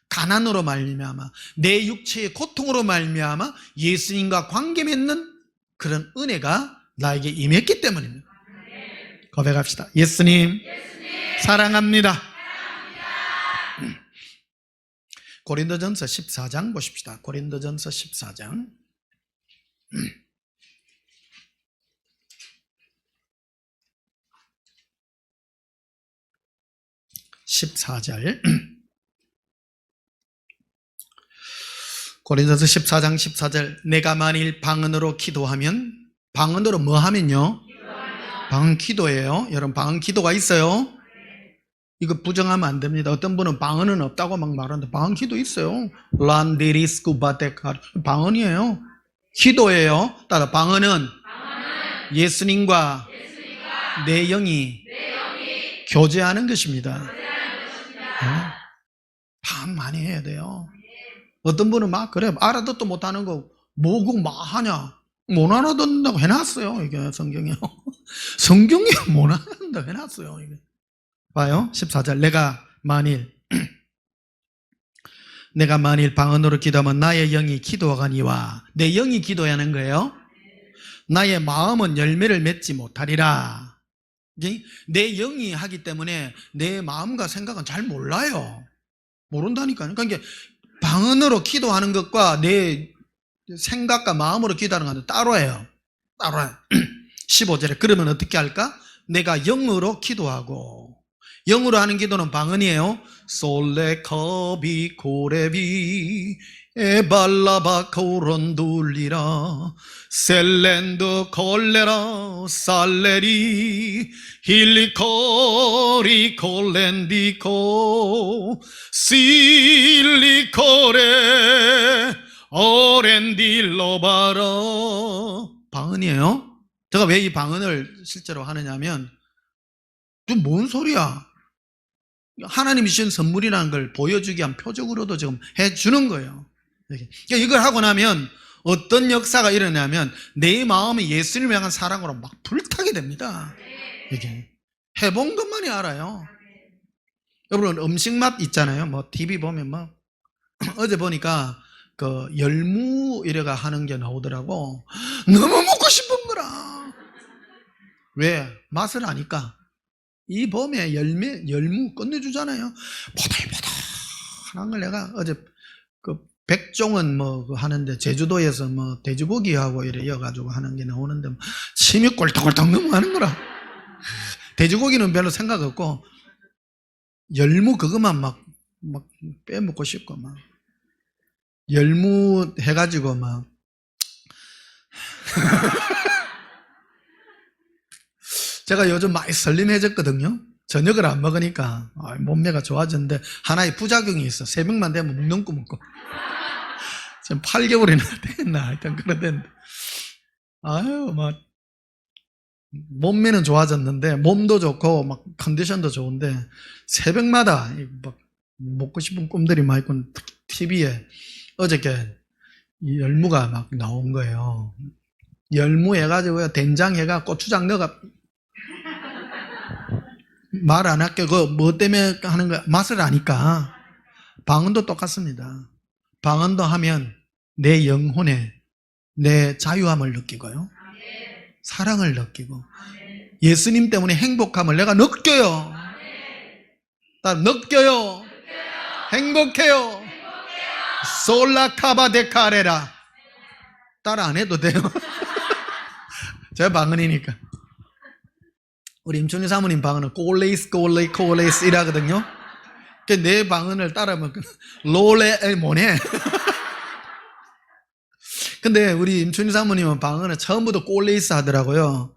가난으로 말미암아 내 육체의 고통으로 말미암아 예수님과 관계 맺는 그런 은혜가 나에게 임했기 때문입니다. 고백합시다. 예수님 사랑합니다. 고린도전서 14장 보십시다. 고린도전서 14장 14절 고린도서 14장 14절 내가 만일 방언으로 기도하면 방언으로 뭐 하면요? 방언 기도예요. 여러분 방언 기도가 있어요. 이거 부정하면 안 됩니다. 어떤 분은 방언은 없다고 막 말하는데 방언 기도 있어요. 란데리스쿠바테카 방언이에요. 기도예요. 따라 방언은 예수님과 내 영이 교제하는 것입니다. 방언 많이 해야 돼요. 어떤 분은 막 그래 알아듣도 못하는 거 뭐고 막 하냐 못 알아듣는다고 해놨어요. 이게 성경이요. 성경이 못 알아듣는다고 해놨어요. 이게 봐요. 14절 내가 만일 방언으로 기도하면 나의 영이 기도하거니와 내 영이 기도하는 거예요. 나의 마음은 열매를 맺지 못하리라. 내 영이 하기 때문에 내 마음과 생각은 잘 몰라요. 모른다니까요. 그러니까 방언으로 기도하는 것과 내 생각과 마음으로 기도하는 것은 따로예요. 따로예요. 15절에 그러면 어떻게 할까? 내가 영으로 기도하고 영으로 하는 기도는 방언이에요. 솔레카비 코레비 에발라바 코론둘리라 셀렌도 콜레라 살레리 힐리코리 콜렌디코 실리코레 오렌딜로바라 방언이에요. 제가 왜 이 방언을 실제로 하느냐면 좀 뭔 소리야? 하나님이 주신 선물이라는 걸 보여주기 위한 표적으로도 지금 해주는 거예요. 그러니까 이걸 하고 나면 어떤 역사가 일어나면 내 마음이 예수님을 향한 사랑으로 막 불타게 됩니다. 이게 해본 것만이 알아요. 여러분 음식 맛 있잖아요. 뭐 TV 보면 뭐 어제 보니까 그 열무 이래가 하는 게 나오더라고. 너무 먹고 싶은 거라. 왜? 맛을 아니까. 이 봄에 열무 끝내주잖아요. 보들보들한 걸 내가 어제 그 백종원 뭐 하는데 제주도에서 뭐 돼지고기하고 이래 이어가지고 하는 게 나오는데 침이 꼴떡꼴떡 넘어가는 거라. 돼지고기는 별로 생각 없고 열무 그것만 막 빼먹고 싶고 막 열무 해가지고 막 제가 요즘 많이 설림해졌거든요. 저녁을 안 먹으니까 몸매가 좋아졌는데 하나의 부작용이 있어. 새벽만 되면 묵는 꿈 먹고 지금 8개월이나 됐나 하여튼 그러던데 아유 막 몸매는 좋아졌는데 몸도 좋고 막 컨디션도 좋은데 새벽마다 막 먹고 싶은 꿈들이 많이 있고 TV에 어저께 이 열무가 막 나온 거예요. 열무 해가지고 된장 해가 고추장 넣어가 말 안 할게. 그 뭐 때문에 하는 거야? 맛을 아니까. 방언도 똑같습니다. 방언도 하면 내 영혼에 내 자유함을 느끼고요. 사랑을 느끼고 예수님 때문에 행복함을 내가 느껴요. 느껴요. 행복해요. 솔라카바데카레라. 따라 안 해도 돼요. 제가 방언이니까. 우리 임충희 사모님 방언은 꼴레이스 이라거든요. 내 방언을 따라하면 롤레 뭐네. 근데 우리 임춘희 사모님은 방언을 처음부터 꼴레이스 하더라고요.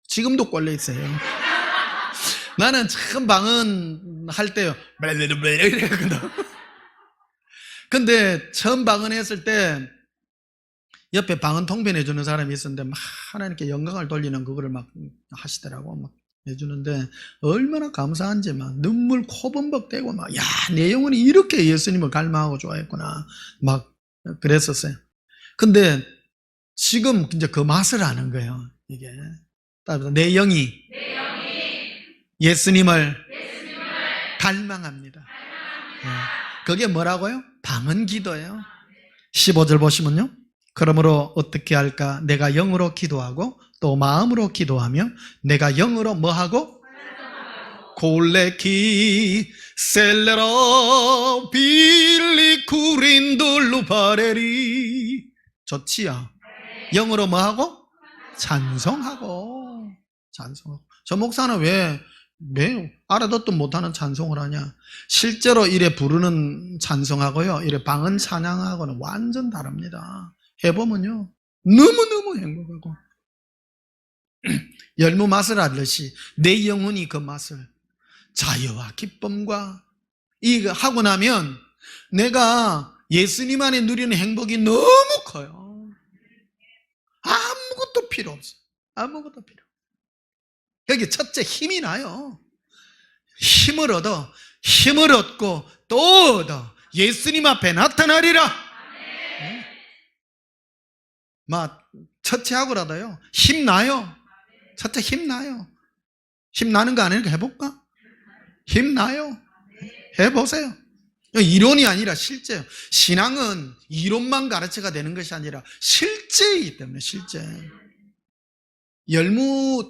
지금도 꼴레이스예요. 나는 처음 방언 할 때요. 이랬거든. 근데 처음 방언했을 때 옆에 방언 통변해 주는 사람이 있었는데 막 하나님께 영광을 돌리는 그거를 막 하시더라고. 막 해주는데 얼마나 감사한지 막 눈물 코범벅대고 막 야, 내 영혼이 이렇게 예수님을 갈망하고 좋아했구나. 막 그랬었어요. 근데 지금 이제 그 맛을 아는 거예요. 이게 따라서 내 영이 예수님을 갈망합니다. 그게 뭐라고요? 방언 기도예요. 15절 보시면요. 그러므로 어떻게 할까? 내가 영으로 기도하고 또 마음으로 기도하며 내가 영으로 뭐하고? 콜레키 셀레로 빌리 쿠린돌루 바레리. 좋지요. 영으로 뭐하고? 찬송하고. 저 목사는 왜 알아듣도 못하는 찬송을 하냐? 실제로 이래 부르는 찬송하고요, 이래 방언 찬양하고는 완전 다릅니다. 해보면요, 너무너무 행복하고 열무 맛을 알듯이 내 영혼이 그 맛을 자유와 기쁨과 이거 하고 나면 내가 예수님 안에 누리는 행복이 너무 커요. 아무것도 필요 없어. 아무것도 필요 없어. 여기 첫째 힘이 나요. 힘을 얻고 또 얻어 예수님 앞에 나타나리라. 막 첫째 하고라도요 힘 나요. 첫째 힘 나요. 힘 나는 거 아니니까 해볼까? 힘 나요. 해보세요. 이론이 아니라 실제요. 신앙은 이론만 가르쳐가 되는 것이 아니라 실제이기 때문에 실제.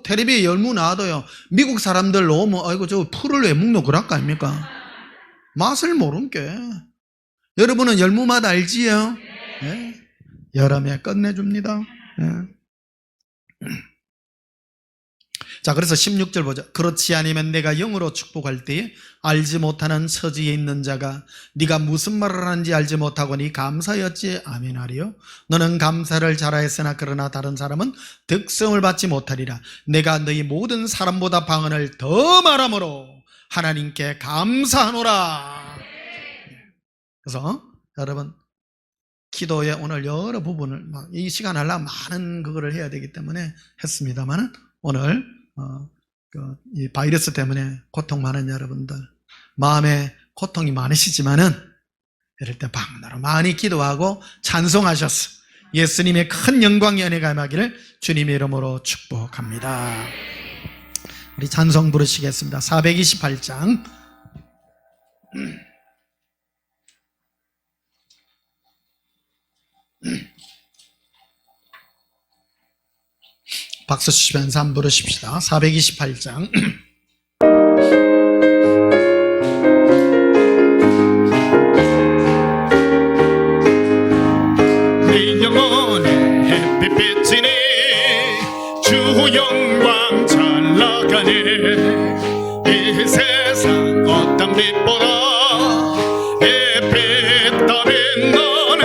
텔레비에 열무 나와도요, 미국 사람들 오면, 아이고, 저 풀을 왜 먹노? 그럴 거 아닙니까? 맛을 모른 게. 여러분은 열무 맛 알지요? 네. 여름에 끝내줍니다. 네. 자, 그래서 16절 보자. 그렇지 않으면 내가 영으로 축복할 때에 알지 못하는 처지에 있는 자가 네가 무슨 말을 하는지 알지 못하고 네 감사였지 아멘하리요. 너는 감사를 잘하였으나 그러나 다른 사람은 득성을 받지 못하리라. 내가 너희 모든 사람보다 방언을 더 말함으로 하나님께 감사하노라. 그래서 여러분, 기도의 오늘 여러 부분을 이 시간 하려면 많은 그거를 해야 되기 때문에 했습니다만 오늘 이 바이러스 때문에 고통 많은 여러분들, 마음에 고통이 많으시지만은 이럴 때 방으로 많이 기도하고 찬송하셔서 예수님의 큰 영광 연회가 임하기를 주님의 이름으로 축복합니다. 우리 찬송 부르시겠습니다. 428장. 박수 치면서 한번 부르십시다. 428장. 네 영혼의 햇빛이니 주 영광 잘 나가네. 이 세상 어떤 빛보다 햇빛 따윈 너네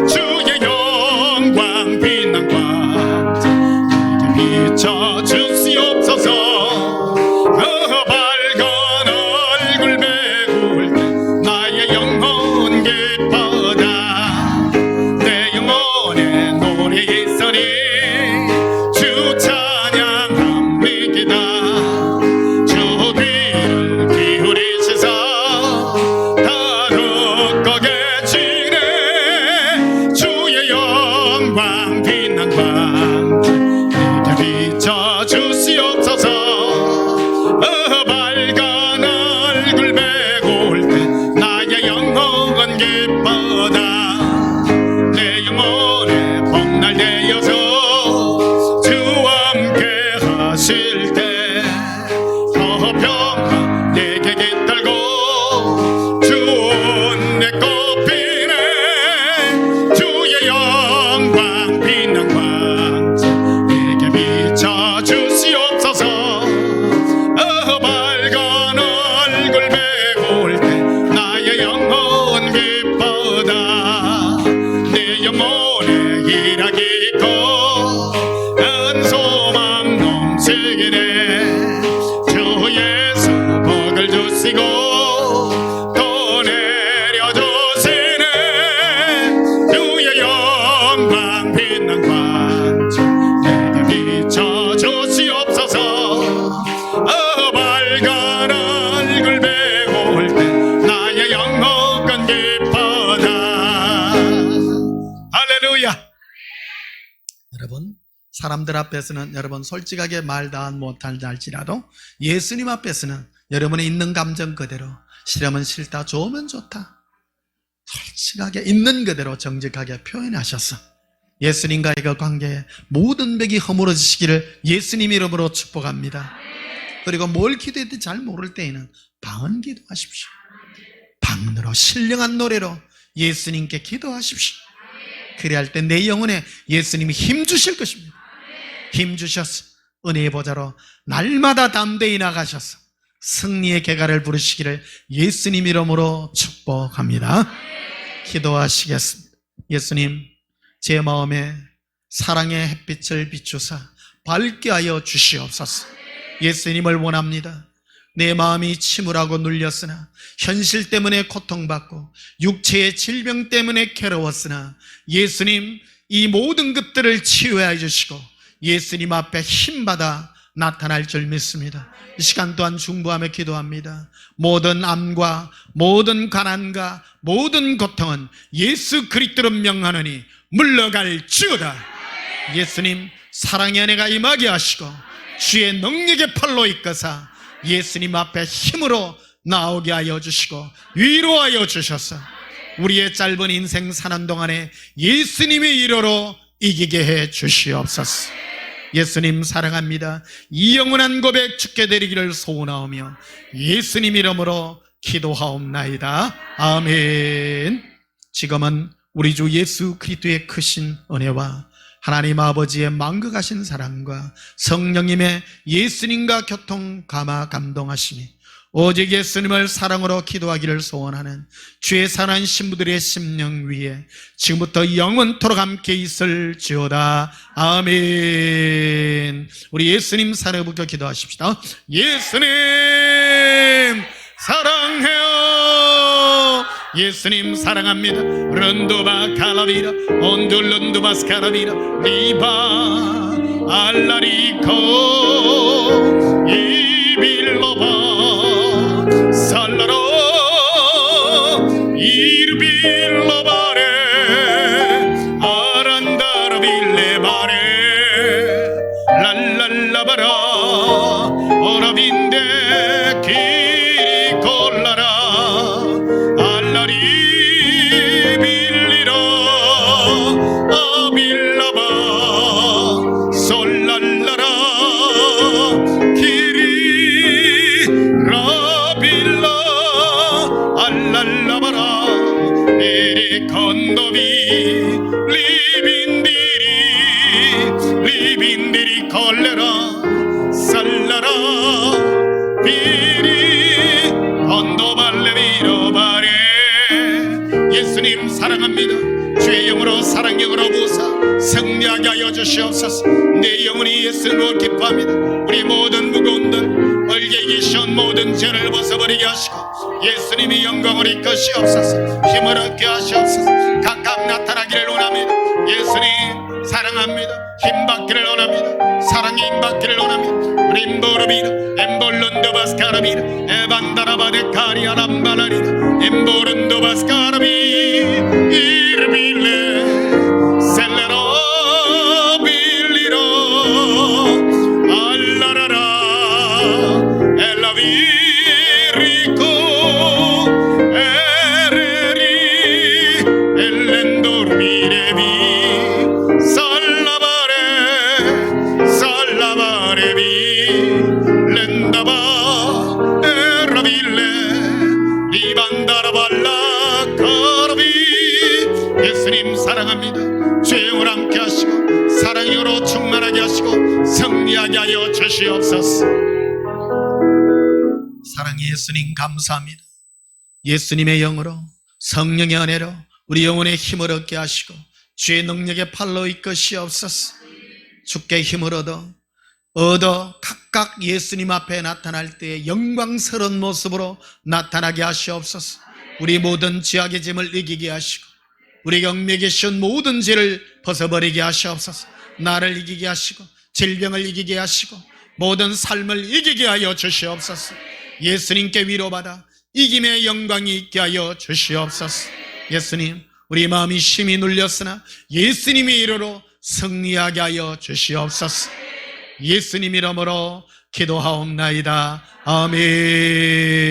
주의 영광 빛난 광 비춰주시옵소서. 밝은 얼굴 메울 때 나의 영혼 기뻐다. 내 영혼에 노래 있으니 주 찬양합니다. 주 귀를 기울이시사 다 듣고 계시네. 주의 영광 빛난 광 비춰주시옵소서. 밝은 얼굴 메울 때 나의 영혼은 기뻐다. 내 영혼에 복날되어서 주와 함께 하실 때 더 평화 내게 깃들고 주 은혜 꽃피네. 주의 영광 빛난 광 비춰주시옵소서. 밝은 얼굴 메고 사람들 앞에서는 여러분 솔직하게 말 다 못할지라도 예수님 앞에서는 여러분의 있는 감정 그대로, 싫으면 싫다, 좋으면 좋다, 솔직하게 있는 그대로 정직하게 표현하셔서 예수님과의 그 관계에 모든 벽이 허물어지시기를 예수님 이름으로 축복합니다. 그리고 뭘 기도해야 될지 잘 모를 때에는 방언 기도하십시오. 방언으로 신령한 노래로 예수님께 기도하십시오. 그래야 할 때 내 영혼에 예수님이 힘 주실 것입니다. 힘 주셔서 은혜의 보좌로 날마다 담대히 나가셔서 승리의 개가를 부르시기를 예수님 이름으로 축복합니다. 기도하시겠습니다. 예수님, 제 마음에 사랑의 햇빛을 비추사 밝게 하여 주시옵소서. 예수님을 원합니다. 내 마음이 침울하고 눌렸으나, 현실 때문에 고통받고 육체의 질병 때문에 괴로웠으나 예수님, 이 모든 것들을 치유해 주시고 예수님 앞에 힘받아 나타날 줄 믿습니다. 이 시간 또한 중보하며 기도합니다. 모든 암과 모든 가난과 모든 고통은 예수 그리스도로 명하노니 물러갈지어다. 예수님, 사랑의 은혜가 임하게 하시고 주의 능력의 팔로 이끌사 예수님 앞에 힘으로 나오게 하여 주시고 위로하여 주셔서 우리의 짧은 인생 사는 동안에 예수님의 이로로 이기게 해 주시옵소서. 예수님 사랑합니다. 이 영원한 고백 주께 드리기를 소원하오며 예수님 이름으로 기도하옵나이다. 아멘. 지금은 우리 주 예수 그리스도의 크신 은혜와 하나님 아버지의 만극하신 사랑과 성령님의 예수님과 교통 감화 감동하심이 오직 예수님을 사랑으로 기도하기를 소원하는 주의 사랑하는 신부들의 심령 위에 지금부터 영원토록 함께 있을지어다. 아멘. 우리 예수님 사랑을 붙여 기도하십시다. 예수님 사랑해요. 예수님 사랑합니다. 런도바 카라비라 온둘런도바 스카라비라 리바 알라리코 이빌로바 살라로 이르빌로바레 아란다라빌레바레 랄랄라바라 오라빈데 기리콜라라 알라리 빌리라 아빌라바 솔랄라라 기리 라빌라 알랄라바라 이리 건도비 리빈디리 콜레라 살라라 비리 건도발레비로바레. 예수님 사랑합니다. 주의 영으로 사랑 영으로 부사 승리하게 하여 주시옵소서. 내 영혼이 예수님을 기뻐합니다. 우리 모든 무거운들 얼개기 쉬운 모든 죄를 벗어버리게 하시고 예수님이 영광을 이끄시옵소서. 힘을 얻게 하시옵소서. 각각 나타나기를 원합니다. 예수님 사랑합니다. 힘받기를 원합니다. 사랑이 힘받기를 원합니다. 림보르비라 엠볼룬도바스카라비라 에반다라바데카리아 람바라리라 엠보룬도바스카라비 이르빌레 셀레로 빌리로 알라라라 엘라비리코 에레리 엘렌도르비레비 살라바레비 렌다바 에라빌레 리반다라발라 카라비. 예수님 사랑합니다. 주의 영을 함께 하시고 사랑으로 충만하게 하시고 승리하게 하여 주시옵소서. 사랑의 예수님 감사합니다. 예수님의 영으로 성령의 은혜로 우리 영혼의 힘을 얻게 하시고 주의 능력의 팔로 이끄시옵소서. 주께 힘을 얻어 각각 예수님 앞에 나타날 때 영광스러운 모습으로 나타나게 하시옵소서. 우리 모든 죄악의 짐을 이기게 하시고 우리 경맥에 씌운 모든 죄를 벗어버리게 하시옵소서. 나를 이기게 하시고 질병을 이기게 하시고 모든 삶을 이기게 하여 주시옵소서. 예수님께 위로받아 이김의 영광이 있게 하여 주시옵소서. 예수님, 우리 마음이 심히 눌렸으나 예수님의 이름으로 승리하게 하여 주시옵소서. 예수님 이름으로 기도하옵나이다. 아멘.